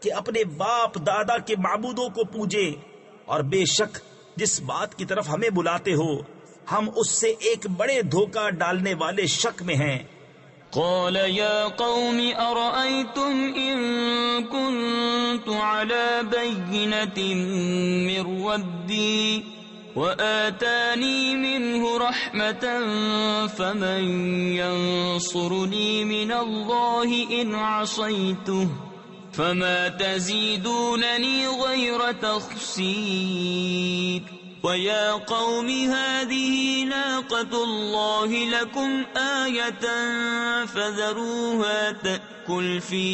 کہ اپنے باپ دادا کے معبودوں کو پوجے؟ اور بے شک جس بات کی طرف ہمیں بلاتے ہو ہم اس سے ایک بڑے دھوکہ ڈالنے والے شک میں ہیں. قال يا قوم أرأيتم إن كنت على بينة من ربي وآتاني منه رحمة فمن ينصرني من الله إن عصيته فما تزيدونني غير تخسير. ويا قوم هذه ناقة الله لكم آية فذروها تأكل في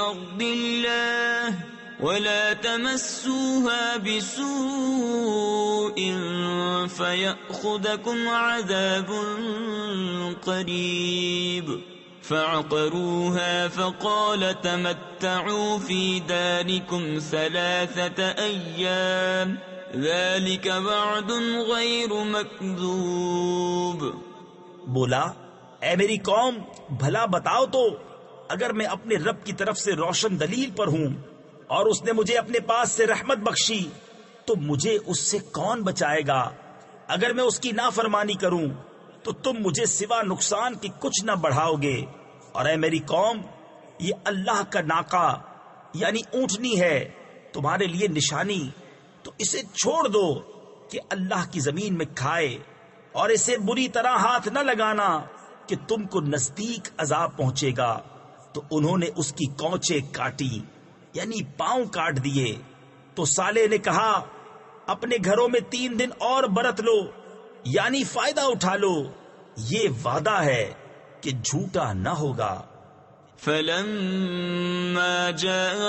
أرض الله ولا تمسوها بسوء فيأخذكم عذاب قريب. فعقروها فقال تمتعوا في داركم 3 أيام ذلك وعد غیر مکذوب. بولا اے میری قوم بھلا بتاؤ تو، اگر میں اپنے رب کی طرف سے روشن دلیل پر ہوں اور اس نے مجھے اپنے پاس سے رحمت بخشی تو مجھے اس سے کون بچائے گا؟ اگر میں اس کی نافرمانی کروں تو تم مجھے سوا نقصان کی کچھ نہ بڑھاؤ گے. اور اے میری قوم، یہ اللہ کا ناقہ یعنی اونٹنی ہے تمہارے لیے نشانی، تو اسے چھوڑ دو کہ اللہ کی زمین میں کھائے، اور اسے بری طرح ہاتھ نہ لگانا کہ تم کو نزدیک عذاب پہنچے گا. تو انہوں نے اس کی کونچیں کاٹی یعنی پاؤں کاٹ دیے. تو صالح نے کہا اپنے گھروں میں 3 دن اور برت لو یعنی فائدہ اٹھا لو، یہ وعدہ ہے کہ جھوٹا نہ ہوگا. فلما جاء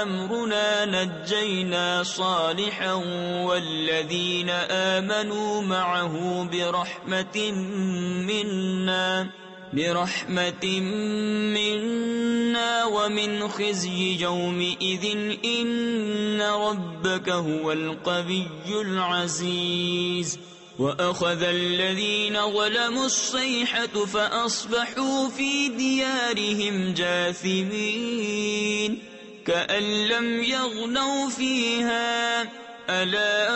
أمرنا نجينا صالحا والذين آمنوا معه برحمة منا ومن خزي يومئذ إن ربك هو القوي العزيز. وأخذ الذين ظلموا الصيحة فأصبحوا في ديارهم جاثمين كأن لم يغنوا فيها ألا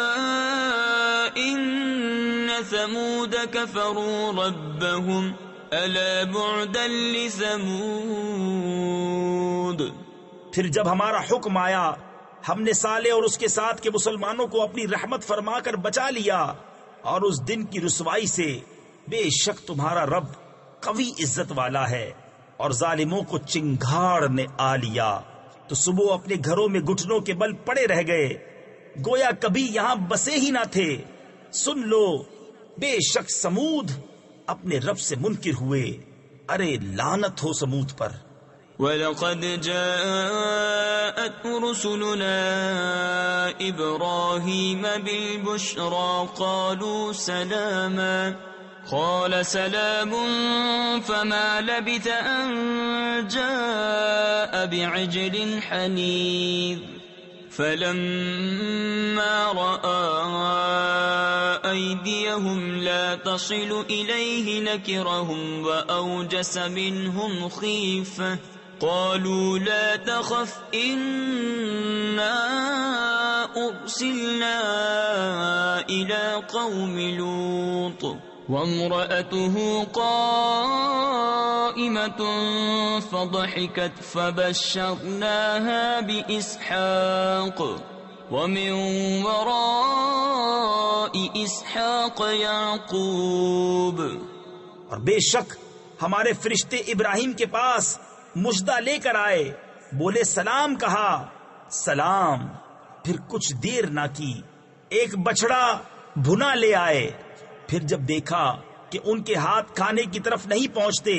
إن ثمود كفروا ربهم ألا بعدا لثمود. پھر جب ہمارا حکم آیا ہم نے صالح اور اس کے ساتھ کے مسلمانوں کو اپنی رحمت فرما کر بچا لیا، اور اس دن کی رسوائی سے بے شک تمہارا رب قوی عزت والا ہے. اور ظالموں کو چنگھاڑ نے آ لیا تو صبح اپنے گھروں میں گھٹنوں کے بل پڑے رہ گئے، گویا کبھی یہاں بسے ہی نہ تھے. سن لو بے شک سمود اپنے رب سے منکر ہوئے. ارے لعنت ہو سمود پر. وَلَقَدْ جَاءَتْ رُسُلُنَا إِبْرَاهِيمَ بِالْبُشْرَى قَالُوا سَلَامًا قَالَ سَلَامٌ فَمَا لَبِثَ أَن جَاءَ بِعِجْلٍ حَنِيذٍ فَلَمَّا رَأَى أَيْدِيَهُمْ لَا تَصِلُ إِلَيْهِ نَكِرَهُمْ وَأَوْجَسَ مِنْهُمْ خِيفَةً قالوا لا تخف إنا أرسلنا إلى قوم لوط وامرأته قائمة فضحكت فبشرناها بإسحاق ومن وراء إسحاق يعقوب. اور بے شک ہمارے فرشتے ابراہیم کے پاس مژدہ لے کر آئے، بولے سلام کہا، سلام، پھر کچھ دیر نہ کی ایک بچڑا بھنا لے آئے. پھر جب دیکھا کہ ان کے ہاتھ کھانے کی طرف نہیں پہنچتے،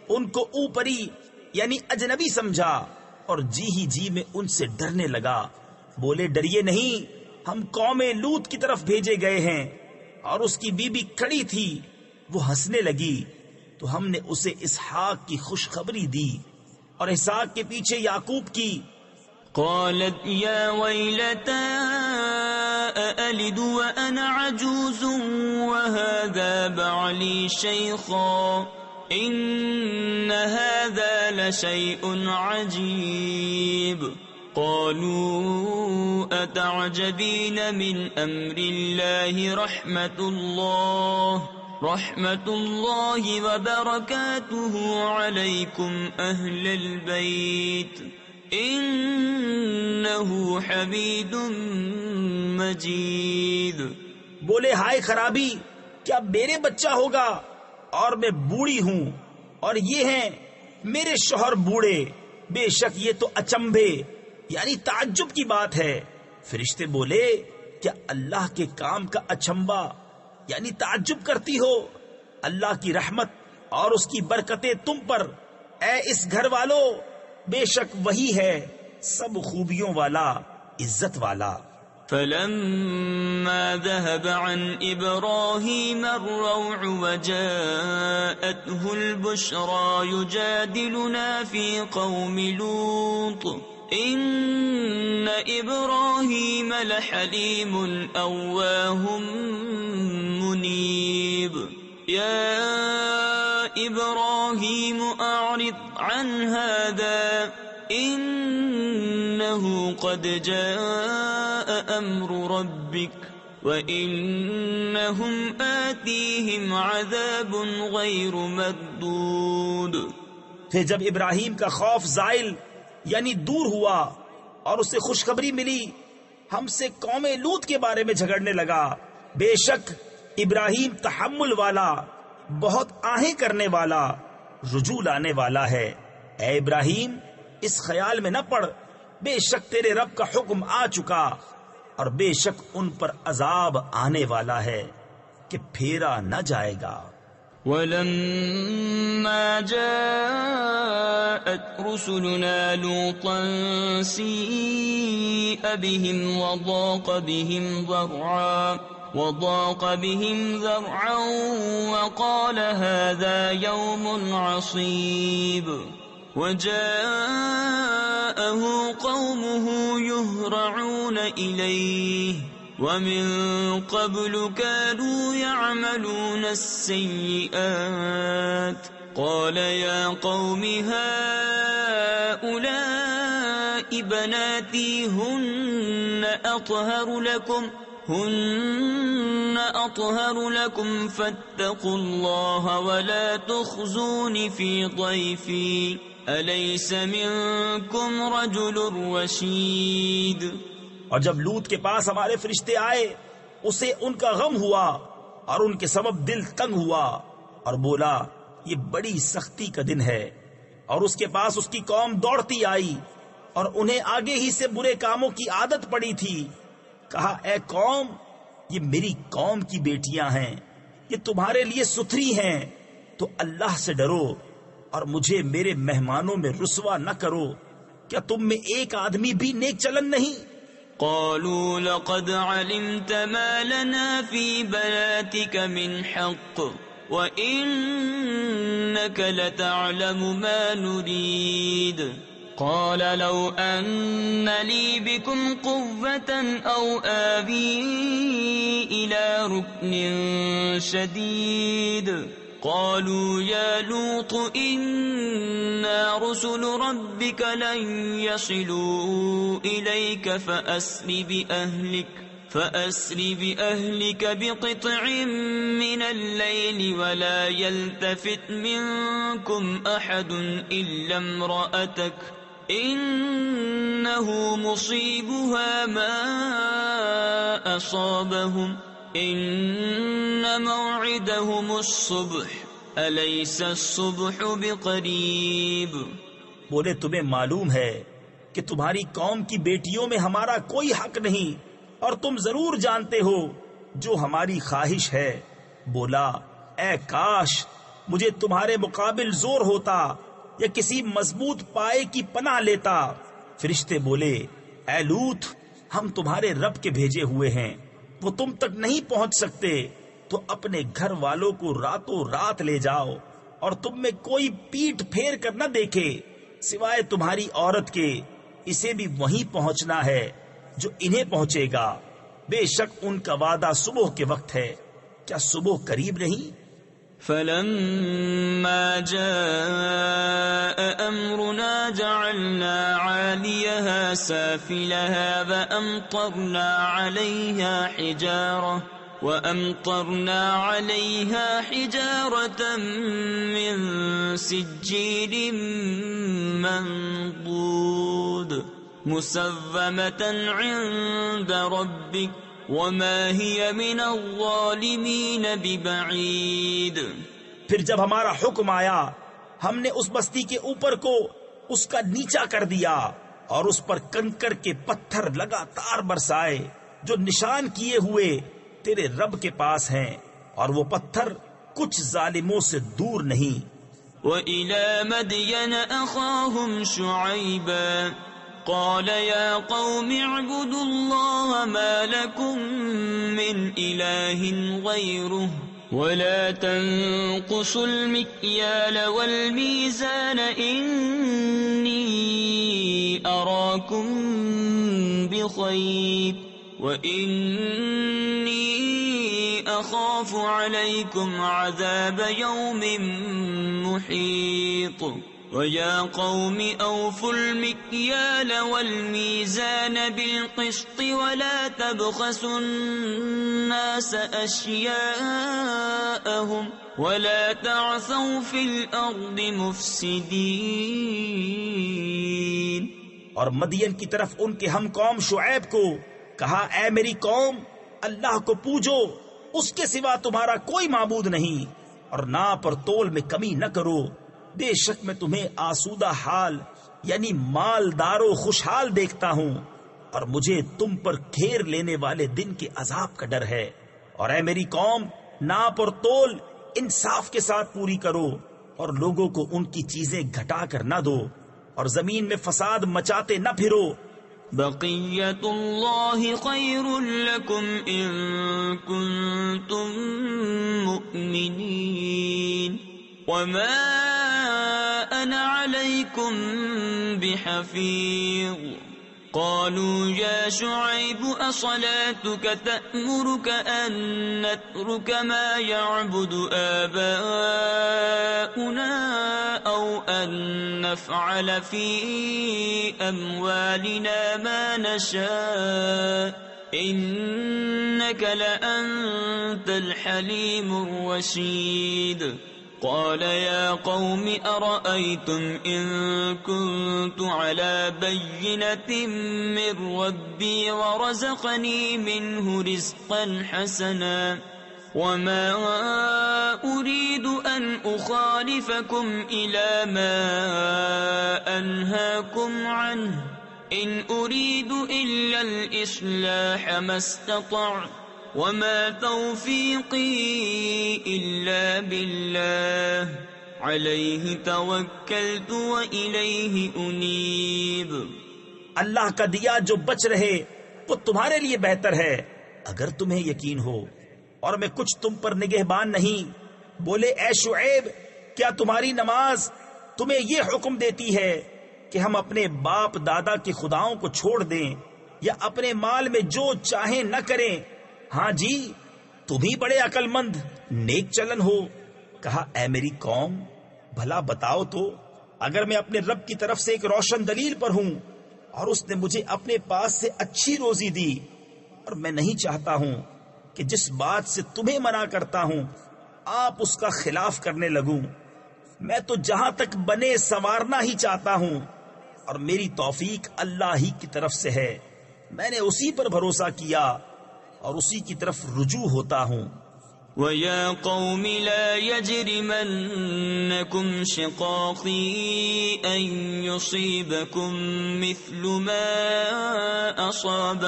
ان کو اوپری یعنی اجنبی سمجھا اور جی ہی جی میں ان سے ڈرنے لگا. بولے ڈریے نہیں، ہم قوم لوط کی طرف بھیجے گئے ہیں. اور اس کی بیوی کھڑی تھی، وہ ہنسنے لگی تو ہم نے اسے اسحاق کی خوشخبری دی اور اسحاق کے پیچھے یعقوب کی. قالت يا ويلتى أألد وأنا عجوز وهذا بعلي شيخا إن هذا لشيء عجيب. قالوا أتعجبين من أمر الله رحمة الله وبركاته عليكم أهل البيت إنه حميد مجيد. بولے ہائے خرابی، کیا میرے بچہ ہوگا اور میں بوڑھی ہوں اور یہ ہیں میرے شوہر بوڑھے؟ بے شک یہ تو اچنبھے یعنی تعجب کی بات ہے. فرشتے بولے کیا اللہ کے کام کا اچنبا یعنی تعجب کرتی ہو؟ اللہ کی رحمت اور اس کی برکتیں تم پر اے اس گھر والو، بے شک وہی ہے سب خوبیوں والا، عزت والا. فلما ذهب عن إبراهيم الروع وجاءته البشرى يجادلنا في قوم لوط إن إبراهيم لحليم أواه منيب. يا إبراهيم أعرض عن هذا إنه قد جاء أمر ربك وإنهم آتيهم عذاب غير مردود. پھر جب ابراہیم کا خوف زائل یعنی دور ہوا اور اسے خوشخبری ملی، ہم سے قوم لوط کے بارے میں جھگڑنے لگا. بے شک ابراہیم تحمل والا، بہت آہیں کرنے والا، رجوع لانے والا ہے. اے ابراہیم اس خیال میں نہ پڑ، بے شک تیرے رب کا حکم آ چکا اور بے شک ان پر عذاب آنے والا ہے کہ پھیرا نہ جائے گا. وَلَمَّا جَاءَتْ رُسُلُنَا لُوطًا سِيءَ بِهِمْ وضاق بهم ذرعا وقال هذا يوم عصيب. وجاءه قومه يهرعون إليه ومن قبل كانوا يعملون السيئات. قال يا قوم هؤلاء بناتي هن أطهر لكم فاتقوا الله ولا تخزون في ضيفي أليس منكم رجل رشيد. اور جب لوط کے پاس ہمارے فرشتے آئے اسے ان کا غم ہوا اور ان کے سبب دل تنگ ہوا اور بولا یہ بڑی سختی کا دن ہے. اور اس کے پاس اس کی قوم دوڑتی آئی اور انہیں آگے ہی سے برے کاموں کی عادت پڑی تھی. کہا اے قوم یہ میری قوم کی بیٹیاں ہیں، یہ تمہارے لیے ستھری ہیں، تو اللہ سے ڈرو اور مجھے میرے مہمانوں میں رسوا نہ کرو. کیا تم میں ایک آدمی بھی نیک چلن نہیں؟ قالوا لقد علمت ما لنا في بناتك من حق وإنك لتعلم ما نريد. قال لو أن لي بكم قوة أو آوي إلى ركن شديد. قالوا يا لوط إنا رسل ربك لن يصلوا إليك فأسر بأهلك بقطع من الليل ولا يلتفت منكم أحد إلا امرأتك إنه مصيبها ما أصابهم إن موعدهم الصبح أليس الصبح بقريب. بولے تمہیں معلوم ہے کہ تمہاری قوم کی بیٹیوں میں ہمارا کوئی حق نہیں، اور تم ضرور جانتے ہو جو ہماری خواہش ہے. بولا اے کاش مجھے تمہارے مقابل زور ہوتا یا کسی مضبوط پائے کی پناہ لیتا. فرشتے بولے اے لوط ہم تمہارے رب کے بھیجے ہوئے ہیں، وہ تم تک نہیں پہنچ سکتے، تو اپنے گھر والوں کو راتوں رات لے جاؤ اور تم میں کوئی پیٹ پھیر کر نہ دیکھے سوائے تمہاری عورت کے. اسے بھی وہیں پہنچنا ہے جو انہیں پہنچے گا. بے شک ان کا وعدہ صبح کے وقت ہے، کیا صبح قریب نہیں؟ فلما جاء أمرنا جعلنا عاليها سافلها وأمطرنا عليها حجارة من سجيل منضود مسومة عند ربك وما هي من الظالمين ببعيد. پھر جب ہمارا حکم آیا ہم نے اس بستی کے اوپر کو اس کا نیچا کر دیا اور اس پر کنکر کے پتھر لگاتار برسائے جو نشان کیے ہوئے تیرے رب کے پاس ہیں، اور وہ پتھر کچھ ظالموں سے دور نہیں. وَإِلَى مَدْيَنَ أَخَاهُمْ شُعَيْبًا قال يا قوم اعبدوا الله ما لكم من إله غيره ولا تنقصوا المكيال والميزان إني أراكم بخير وإني أخاف عليكم عذاب يوم محيط وَيَا قَوْمِ أَوْفُوا الْمِكْيَالَ وَالْمِيزَانَ بِالْقِسْطِ وَلَا تَبْخَسُوا النَّاسَ أَشْيَاءَهُمْ وَلَا تَعْثَوْا فِي الْأَرْضِ مُفْسِدِينَ. اور مدین کی طرف ان کے ہم قوم شعیب کو کہا اے میری قوم اللہ کو پوجو، اس کے سوا تمہارا کوئی معبود نہیں، اور ناپ اور تول میں کمی نہ کرو. بے شک میں تمہیں آسودہ حال یعنی مالدار و خوشحال دیکھتا ہوں، اور مجھے تم پر گھیر لینے والے دن کے عذاب کا ڈر ہے. اور اے میری قوم ناپ اور تول انصاف کے ساتھ پوری کرو، اور لوگوں کو ان کی چیزیں گھٹا کر نہ دو، اور زمین میں فساد مچاتے نہ پھرو. بقیت اللہ خیر لکم ان کنتم مؤمنین وما انا علیکم بحفیظ. قالوا يا شعيب أصلاتك تأمرك أن نترك ما يعبد آباؤنا أو أن نفعل في أموالنا ما نشاء إنك لأنت الحليم الرشيد. قال يا قوم أرأيتم إن كنت على بينة من ربي ورزقني منه رزقا حسنا وما أريد أن أخالفكم إلى ما أنهاكم عنه إن أريد إلا الإصلاح ما استطعت وما توفيقي إلا بالله علیہ توکلت وإلیہ انیب۔ اللہ کا دیا جو بچ رہے وہ تمہارے لیے بہتر ہے اگر تمہیں یقین ہو، اور میں کچھ تم پر نگہبان نہیں۔ بولے اے شعیب، کیا تمہاری نماز تمہیں یہ حکم دیتی ہے کہ ہم اپنے باپ دادا کے خداؤں کو چھوڑ دیں یا اپنے مال میں جو چاہیں نہ کریں؟ ہاں جی، تم ہی بڑے عقل مند نیک چلن ہو۔ کہا اے میری قوم، بھلا بتاؤ تو، اگر میں اپنے رب کی طرف سے ایک روشن دلیل پر ہوں اور اس نے مجھے اپنے پاس سے اچھی روزی دی، اور میں نہیں چاہتا ہوں کہ جس بات سے تمہیں منع کرتا ہوں آپ اس کا خلاف کرنے لگوں، میں تو جہاں تک بنے سنوارنا ہی چاہتا ہوں، اور میری توفیق اللہ ہی کی طرف سے ہے، میں نے اسی پر بھروسہ کیا اور اسی کی طرف رجوع ہوتا ہوں۔ وَيَا قَوْمِ لَا يَجْرِمَنَّكُمْ شِقَاقِي أَن يُصِيبَكُم مِّثْلُ مَا أَصَابَ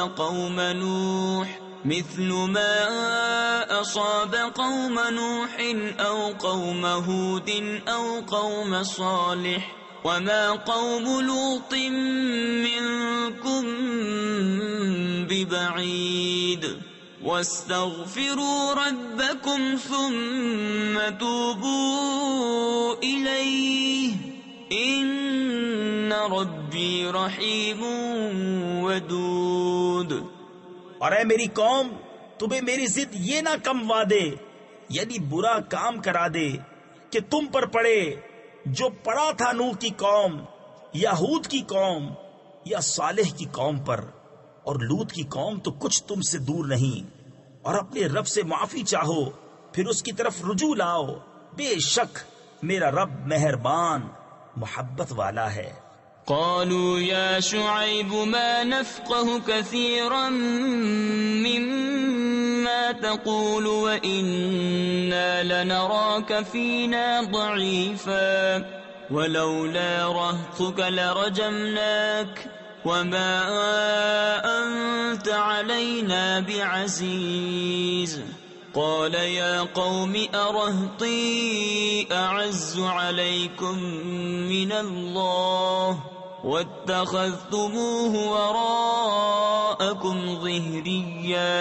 قَوْمَ نُوحٍ أَوْ قَوْمَ هُودٍ أَوْ قَوْمَ صَالِحٍ وَمَا قَوْمُ لُوطٍ مِّنكُم بِبَعِيدٍ وَاسْتَغْفِرُوا رَبَّكُمْ ثُمَّ تُوبُوا إِلَيْهِ إِنَّ رَبِّي رَحِيمٌ وَدُودٌ۔ اور اے میری قوم، تمہیں میری ضد یہ نہ کموا دے، یعنی برا کام کرا دے کہ تم پر پڑے جو پڑا تھا نوح کی قوم یا ہود کی قوم یا صالح کی قوم پر، اور لوط کی قوم تو کچھ تم سے دور نہیں۔ اور اپنے رب سے معافی چاہو، پھر اس کی طرف رجوع لاؤ، بے شک میرا رب مہربان محبت والا ہے۔ قالوا يا شعيب ما نفقه كثيرا مما تقول وإنا لنراك فينا ضعيفا ولولا رهطك لرجمناك وما أنت علينا بعزيز۔ قال يا قوم أرهطي أعز عليكم من الله واتخذتموه وراءكم ظهريا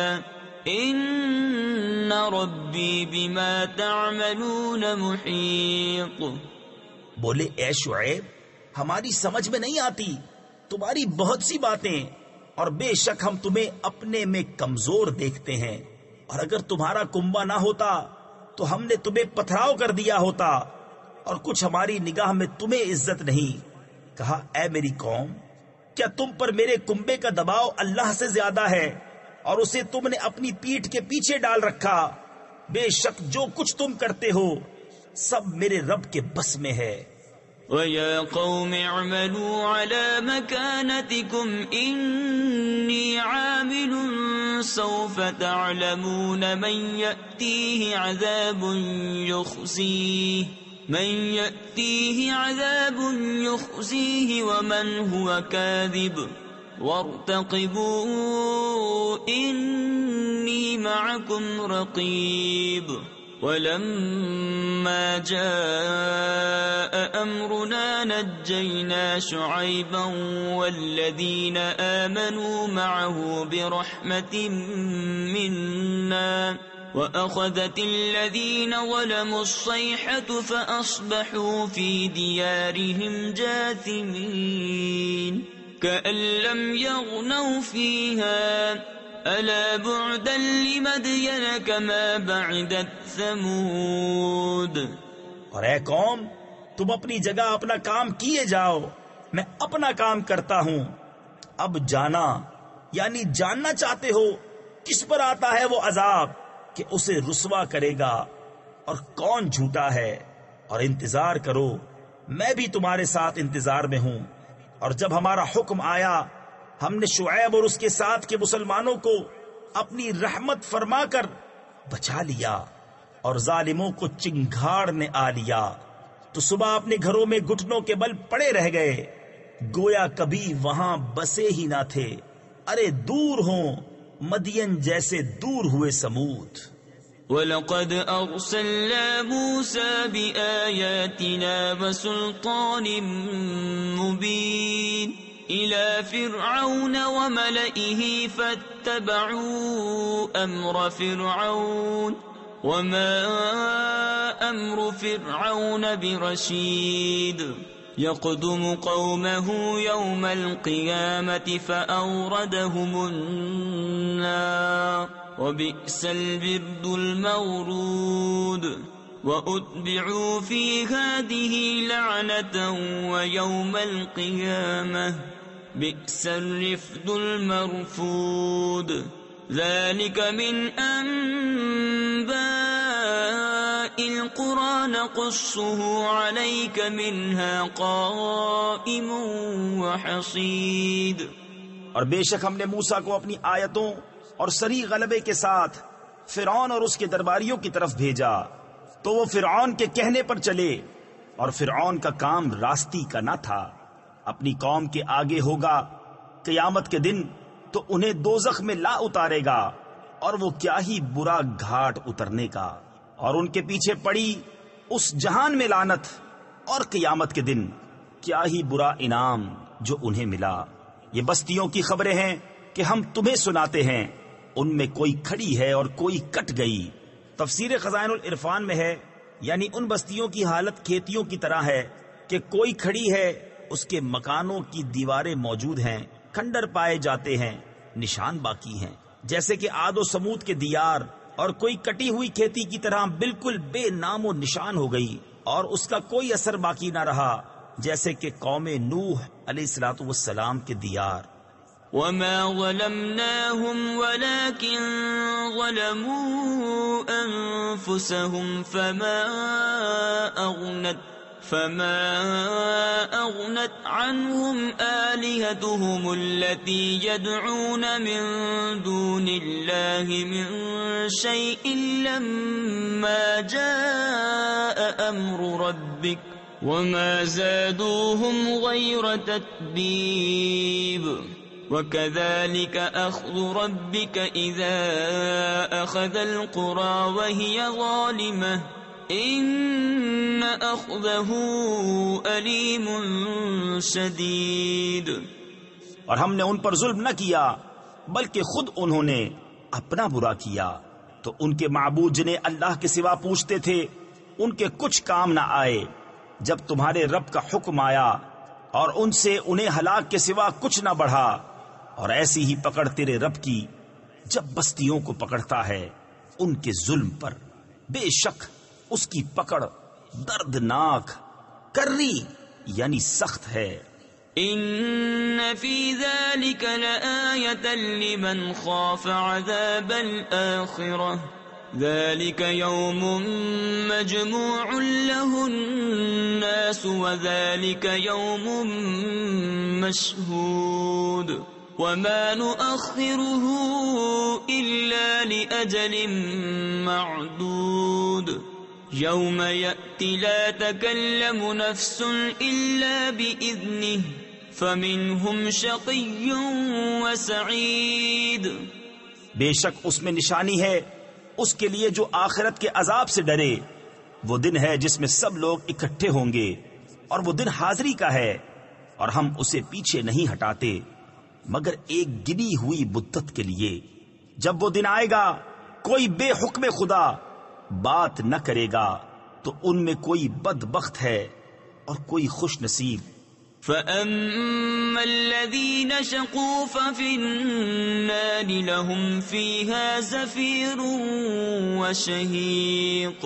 إن ربي بما تعملون محيط۔ بولے اے شعیب، ہماری سمجھ میں نہیں آتی تمہاری بہت سی باتیں، اور بے شک ہم تمہیں اپنے میں کمزور دیکھتے ہیں، اور اگر تمہارا کنبہ نہ ہوتا تو ہم نے تمہیں پتھراؤ کر دیا ہوتا، اور کچھ ہماری نگاہ میں تمہیں عزت نہیں۔ کہا اے میری قوم، کیا تم پر میرے کنبے کا دباؤ اللہ سے زیادہ ہے، اور اسے تم نے اپنی پیٹھ کے پیچھے ڈال رکھا؟ بے شک جو کچھ تم کرتے ہو سب میرے رب کے بس میں ہے۔ وَيَا قَوْمِ اعْمَلُوا عَلَى مَكَانَتِكُمْ إِنِّي عَامِلٌ سَوْفَ تَعْلَمُونَ مَنْ يَأْتِيهِ عَذَابٌ يُخْزِيهِ وَمَنْ هُوَ كَاذِبٌ وَارْتَقِبُوا إِنِّي مَعَكُمْ رَقِيبٌ۔ وَلَمَّا جَاءَ أَمْرُنَا نَجَّيْنَا شُعَيْبًا وَالَّذِينَ آمَنُوا مَعَهُ بِرَحْمَةٍ مِنَّا وَأَخَذَتِ الَّذِينَ ظَلَمُوا الصَّيْحَةُ فَأَصْبَحُوا فِي دِيَارِهِمْ جَاثِمِينَ كَأَن لَّمْ يَغْنَوْا فِيهَا أَلَا بُعْدًا لِمَدْيَنَ كَمَا بَعِدَتْ ثَمُودُ۔ اور اے قوم، تم اپنی جگہ اپنا کام کیے جاؤ، میں اپنا کام کرتا ہوں۔ اب جانا یعنی جاننا چاہتے ہو کس پر آتا ہے وہ عذاب کہ اسے رسوا کرے گا، اور کون جھوٹا ہے، اور انتظار کرو، میں بھی تمہارے ساتھ انتظار میں ہوں۔ اور جب ہمارا حکم آیا، ہم نے شعیب اور اس کے ساتھ کے مسلمانوں کو اپنی رحمت فرما کر بچا لیا، اور ظالموں کو چنگھاڑ نے آ لیا، تو صبح اپنے گھروں میں گھٹنوں کے بل پڑے رہ گئے، گویا کبھی وہاں بسے ہی نہ تھے۔ ارے دور ہوں مدین جیسے دور ہوئے سمود۔ وَلَقَدْ أَرْسَلْنَا مُوسَى بِآيَاتِنَا وَسُلْطَانٍ مُبِينٍ إِلَى فِرْعَوْنَ وَمَلَئِهِ فَاتَّبَعُوا أَمْرَ فِرْعَوْنَ وَمَا أَمْرُ فِرْعَوْنَ بِرَشِيدٍ يَقْدُمُ قَوْمَهُ يَوْمَ الْقِيَامَةِ فَأَوْرَدَهُمُ النَّارَ وَبِئْسَ الْوِرْدُ الْمَوْرُودُ وَأُتْبِعُوا فِي هَذِهِ لَعْنَةً وَيَوْمَ الْقِيَامَةِ بِئْسَ الرِّفْدُ الْمَرْفُودُ ذَلِكَ مِنْ أَنْبَاءِ الْقُرَى نَقُصُّهُ عَلَيْكَ مِنْهَا قَائِمٌ وَحَصِيدٌ۔ اور بے شک ہم نے موسیٰ کو اپنی آیتوں اور سری غلبے کے ساتھ فرعون اور اس کے درباریوں کی طرف بھیجا، تو وہ فرعون کے کہنے پر چلے، اور فرعون کا کام راستی کا نہ تھا۔ اپنی قوم کے آگے ہوگا قیامت کے دن تو انہیں دوزخ میں لا اتارے گا، اور وہ کیا ہی برا گھاٹ اترنے کا، اور ان کے پیچھے پڑی اس جہان میں لعنت، اور قیامت کے دن کیا ہی برا انعام جو انہیں ملا۔ یہ بستیوں کی خبریں ہیں کہ ہم تمہیں سناتے ہیں، ان میں کوئی کھڑی ہے اور کوئی کٹ گئی۔ تفسیر خزائن العرفان میں ہے، یعنی ان بستیوں کی حالت کھیتیوں کی طرح ہے کہ کوئی کھڑی ہے، اس کے مکانوں کی دیواریں موجود ہیں، کھنڈر پائے جاتے ہیں، نشان باقی ہیں، جیسے کہ عاد و سمود کے دیار، اور کوئی کٹی ہوئی کھیتی کی طرح بالکل بے نام و نشان ہو گئی، اور اس کا کوئی اثر باقی نہ رہا، جیسے کہ قوم نوح علیہ السلام کے دیار۔ وَمَا ظَلَمْنَاهُمْ وَلَكِنْ ظَلَمُوا أَنفُسَهُمْ فَمَا أَغْنَتْ عَنْهُمْ آلِهَتُهُمُ الَّتِي يَدْعُونَ مِن دُونِ اللَّهِ مِن شَيْءٍ لَمَّا جَاءَ أَمْرُ رَبِّكَ وَمَا زَادُوهُمْ غَيْرَ تَتْبِيبٍ وَكَذَلِكَ أَخْذُ رَبِّكَ إِذَا أَخَذَ الْقُرَى وَهِيَ ظَالِمَةٌ إِنَّ أَخْذَهُ أَلِيمٌ شَدِيدٌ۔ اور ہم نے ان پر ظلم نہ کیا بلکہ خود انہوں نے اپنا برا کیا، تو ان کے معبود جنہیں اللہ کے سوا پوچھتے تھے ان کے کچھ کام نہ آئے جب تمہارے رب کا حکم آیا، اور ان سے انہیں ہلاک کے سوا کچھ نہ بڑھا۔ اور ایسی ہی پکڑ تیرے رب کی جب بستیوں کو پکڑتا ہے ان کے ظلم پر، بے شک اس کی پکڑ دردناک کرری یعنی سخت ہے۔ إن في ذلك لآية لمن خاف عذاب الآخرة ذلك يوم مجموع له الناس وذلك يوم مشهود وما نؤخره إلا لأجل معدود يوم يأتي لا تكلم نفس إلا بإذنه فمنهم شقي وسعيد۔ بے شک اس میں نشانی ہے اس کے لیے جو آخرت کے عذاب سے ڈرے۔ وہ دن ہے جس میں سب لوگ اکٹھے ہوں گے، اور وہ دن حاضری کا ہے، اور ہم اسے پیچھے نہیں ہٹاتے مگر ایک گنی ہوئی مدت کے لیے۔ جب وہ دن آئے گا کوئی بے حکم خدا بات نہ کرے گا تو ان میں کوئی بدبخت ہے اور کوئی خوش نصیب۔ فَأَمَّا الَّذِينَ شَقُوا فَفِي النَّارِ لَهُمْ فِيهَا زَفِيرٌ وَشَهِيقٌ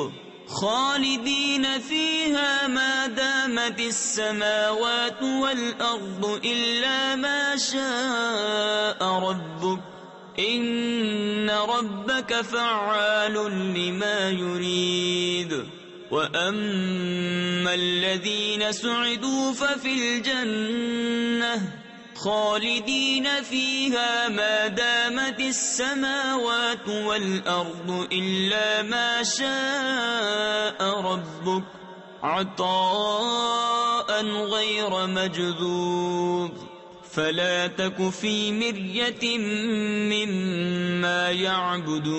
خَالِدِينَ فِيهَا مَا دَامَتِ السَّمَاوَاتُ وَالْأَرْضُ إِلَّا مَا شَاءَ رَبُّكَ إِنَّ رَبَّكَ فَعَّالٌ لِمَا يُرِيدُ۔ وَأَمَّا الَّذِينَ سُعِدُوا فَفِي الْجَنَّةِ خَالِدِينَ فِيهَا مَا دَامَتِ السَّمَاوَاتُ وَالْأَرْضُ إِلَّا مَا شَاءَ رَبُّكَ عَطَاءً غَيْرَ مَجْذُوذٍ فلا تك في مرية مما يعبد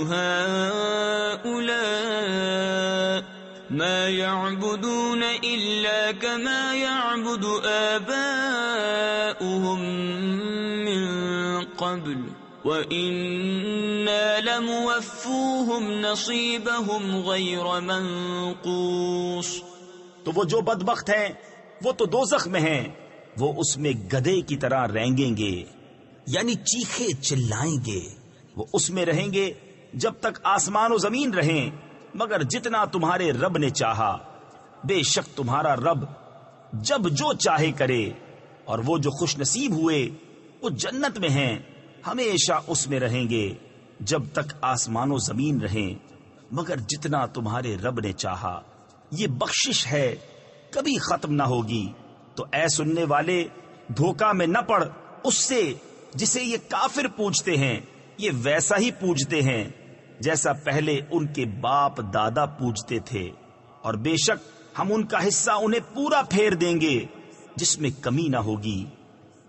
هؤلاء ما يعبدون إلا كما يعبد آباؤهم من قبل وَإِنَّا لَمُوَفُّوهُمْ نَصِيبَهُمْ غَيْرَ مَنْقُوصٍ۔ تو وہ جو بدبخت ہیں وہ تو دوزخ میں ہیں، وہ اس میں گدھے کی طرح رینگیں گے، یعنی چیخے چلائیں گے۔ وہ اس میں رہیں گے جب تک آسمان و زمین رہیں، مگر جتنا تمہارے رب نے چاہا۔ بے شک تمہارا رب جب جو چاہے کرے، اور وہ جو خوش نصیب ہوئے وہ جنت میں ہیں، ہمیشہ اس میں رہیں گے جب تک آسمان و زمین رہیں، مگر جتنا تمہارے رب نے چاہا۔ یہ بخشش ہے، کبھی ختم نہ ہوگی۔ تو اے سننے والے، دھوکہ میں نہ پڑ اس سے جسے یہ کافر پوجتے ہیں، یہ ویسا ہی پوجتے ہیں جیسا پہلے ان کے باپ دادا پوجتے تھے، اور بے شک ہم ان کا حصہ انہیں پورا پھیر دیں گے جس میں کمی نہ ہوگی۔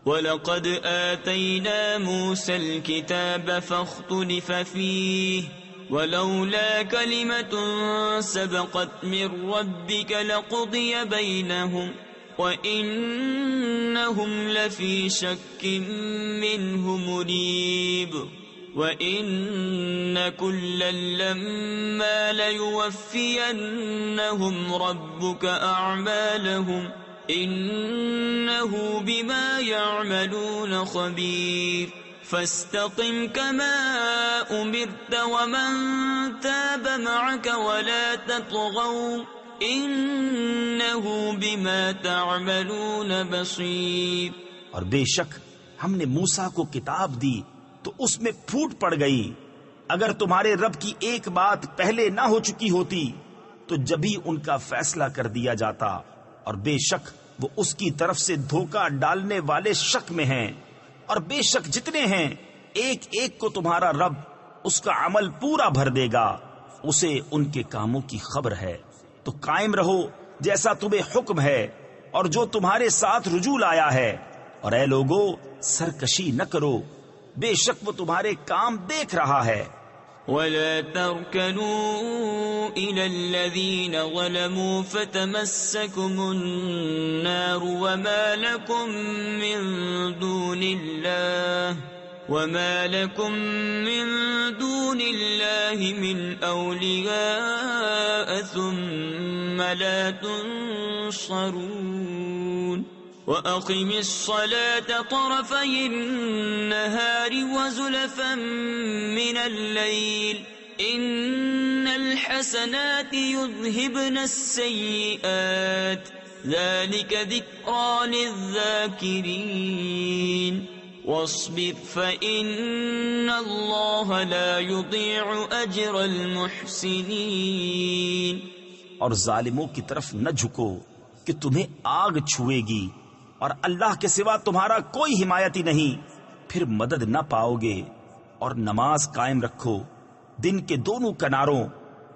وَلَقَدْ آتَيْنَا مُوسَى الْكِتَابَ فَاخْتُلِفَ فِيهِ وَلَوْلَا كَلِمَةٌ سَبَقَتْ مِنْ رَبِّكَ لَقُضِيَ بَيْنَهُمْ وَإِنَّهُمْ لَفِي شَكٍّ مِّنْهُ مُرِيبٍ وَإِنَّ كُلًّا لَمَّا لَيُوَفِّيَنَّهُمْ رَبُّكَ أَعْمَالَهُمْ إِنَّهُ بِمَا يَعْمَلُونَ خَبِيرٌ فَاسْتَقِمْ كَمَا أُمِرْتَ وَمَنْ تَابَ مَعَكَ وَلَا تَطْغَوْا إِنَّهُ بِمَا تَعْمَلُونَ بَصِيرٌ۔ اور بے شک ہم نے موسیٰ کو کتاب دی تو اس میں پھوٹ پڑ گئی۔ اگر تمہارے رب کی ایک بات پہلے نہ ہو چکی ہوتی تو جبھی ان کا فیصلہ کر دیا جاتا، اور بے شک وہ اس کی طرف سے دھوکہ ڈالنے والے شک میں ہیں۔ اور بے شک جتنے ہیں ایک ایک کو تمہارا رب اس کا عمل پورا بھر دے گا، اسے ان کے کاموں کی خبر ہے۔ تو قائم رہو جیسا تمہیں حکم ہے اور جو تمہارے ساتھ رجوع آیا ہے، اور اے لوگو سرکشی نہ کرو، بے شک وہ تمہارے کام دیکھ رہا ہے۔ وَلَا تَرْكَنُوا إِلَى الَّذِينَ ظَلَمُوا فَتَمَسَّكُمُ النَّارُ وَمَا لَكُم مِّن دُونِ اللَّهِ مِنْ أَوْلِيَاءَ ثُمَّ لَا تُنصَرُونَ۔ وَأَقِمِ الصَّلَاةَ طَرَفَيِ النَّهَارِ وَزُلَفًا مِّنَ اللَّيْلِ إِنَّ الْحَسَنَاتِ يُذْهِبْنَ السَّيِّئَاتِ ذَلِكَ ذِكْرَى لِلذَّاكِرِينَ وَاصْبِرْ فَإِنَّ اللَّهَ لَا يُضِيعُ أَجْرَ الْمُحْسِنِينَ۔ اور ظالموں کی طرف نہ جھکو کہ تمہیں آگ چھوئے گی، اور اللہ کے سوا تمہارا کوئی حمایتی نہیں، پھر مدد نہ پاؤ گے۔ اور نماز قائم رکھو دن کے دونوں کناروں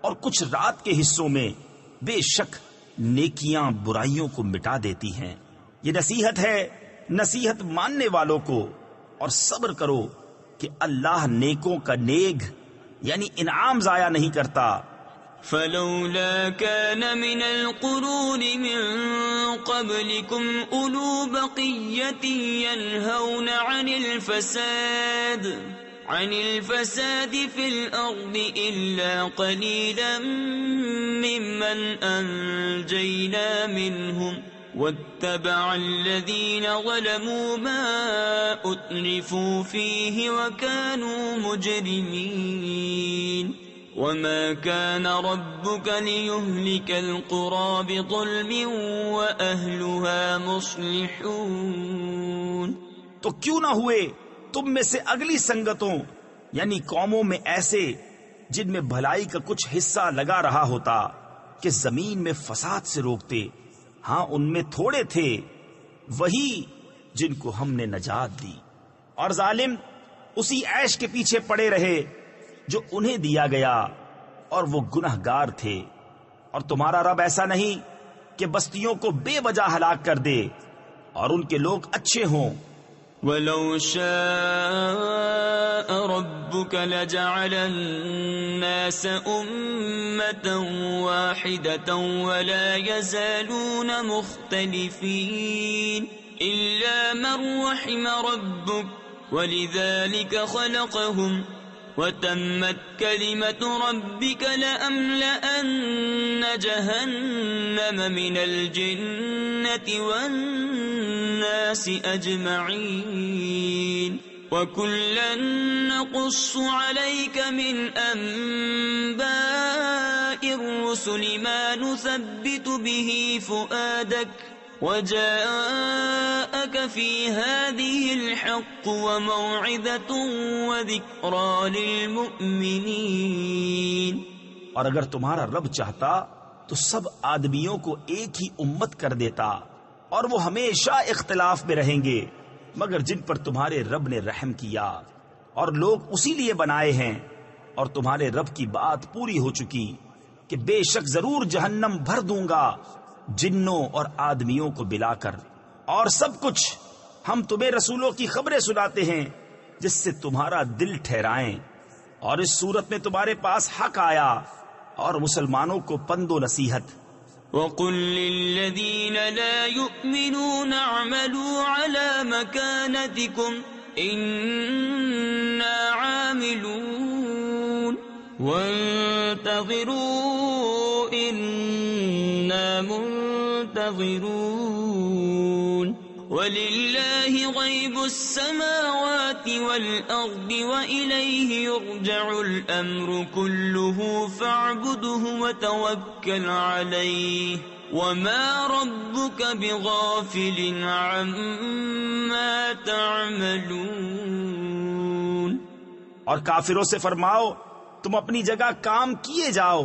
اور کچھ رات کے حصوں میں، بے شک نیکیاں برائیوں کو مٹا دیتی ہیں۔ یہ نصیحت ہے نصیحت ماننے والوں کو، اور صبر کرو کہ اللہ نیکوں کا نیک یعنی انعام ضائع نہیں کرتا۔ فلولا كان من القرون من قبلكم أولو بقية ينهون عن الفساد في الأرض إلا قليلا ممن أنجينا منهم واتبع الذين ظلموا ما أترفوا فيه وكانوا مجرمين وما كان ربك ليهلك القرى بظلم وأهلها مصلحون۔ تو کیوں نہ ہوئے تم میں سے اگلی سنگتوں یعنی قوموں میں ایسے جن میں بھلائی کا کچھ حصہ لگا رہا ہوتا کہ زمین میں فساد سے روکتے، ہاں ان میں تھوڑے تھے وہی جن کو ہم نے نجات دی، اور ظالم اسی عیش کے پیچھے پڑے رہے جو انہیں دیا گیا، اور وہ گنہگار تھے۔ اور تمہارا رب ایسا نہیں کہ بستیوں کو بے وجہ ہلاک کر دے اور ان کے لوگ اچھے ہوں، وَلَوْ شَاءَ رَبُّكَ لَجَعَلَ النَّاسَ أُمَّةً وَاحِدَةً وَلَا يَزَالُونَ مُخْتَلِفِينَ إِلَّا مَنْ رَحِمَ رَبُّكَ وَلِذَلِكَ خَلَقَهُمْ وَتَمَّتْ كَلِمَةُ رَبِّكَ لَأَمْلَأَنَّ جَهَنَّمَ مِنَ الْجِنَّةِ وَالنَّاسِ أَجْمَعِينَ وَكُلًّا نَقُصُّ عَلَيْكَ مِنْ أَنْبَاءِ الرُّسُلِ مَا نُثَبِّتُ بِهِ فُؤَادَكَ وَجَاءَكَ فِي هَذِهِ الْحَقُّ وَمَوْعِظَةٌ وَذِكْرَى لِلْمُؤْمِنِينَ۔ اور اگر تمہارا رب چاہتا تو سب آدمیوں کو ایک ہی امت کر دیتا، اور وہ ہمیشہ اختلاف میں رہیں گے، مگر جن پر تمہارے رب نے رحم کیا اور لوگ اسی لیے بنائے ہیں، اور تمہارے رب کی بات پوری ہو چکی کہ بے شک ضرور جہنم بھر دوں گا جنوں اور آدمیوں کو بلا کر، اور سب کچھ ہم تمہیں رسولوں کی خبریں سناتے ہیں جس سے تمہارا دل ٹھہرائیں، اور اس صورت میں تمہارے پاس حق آیا اور مسلمانوں کو پند و نصیحت۔ وَقُلْ لِلَّذِينَ لَا يُؤْمِنُونَ اعْمَلُوا عَلَى مَكَانَتِكُمْ إِنَّا عَامِلُونَ وَانتَظِرُوا إِنَّا مُنتَظِرُونَ وَلِلَّهِ غَيْبُ السَّمَاوَاتِ وَالْأَرْضِ وَإِلَيْهِ يُرْجَعُ الْأَمْرُ كُلُّهُ فَاعْبُدْهُ وَتَوَكَّلْ عَلَيْهِ وَمَا رَبُّكَ بِغَافِلٍ عَمَّا تَعْمَلُونَ۔ اور کافروں سے فرماؤ تم اپنی جگہ کام کیے جاؤ،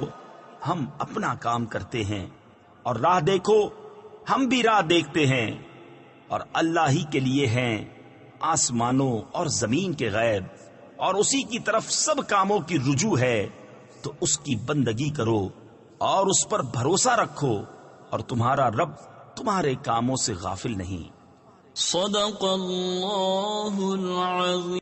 ہم اپنا کام کرتے ہیں، اور راہ دیکھو ہم بھی راہ دیکھتے ہیں، اور اللہ ہی کے لیے ہیں آسمانوں اور زمین کے غیب، اور اسی کی طرف سب کاموں کی رجوع ہے، تو اس کی بندگی کرو اور اس پر بھروسہ رکھو، اور تمہارا رب تمہارے کاموں سے غافل نہیں۔ صدق اللہ العظیم۔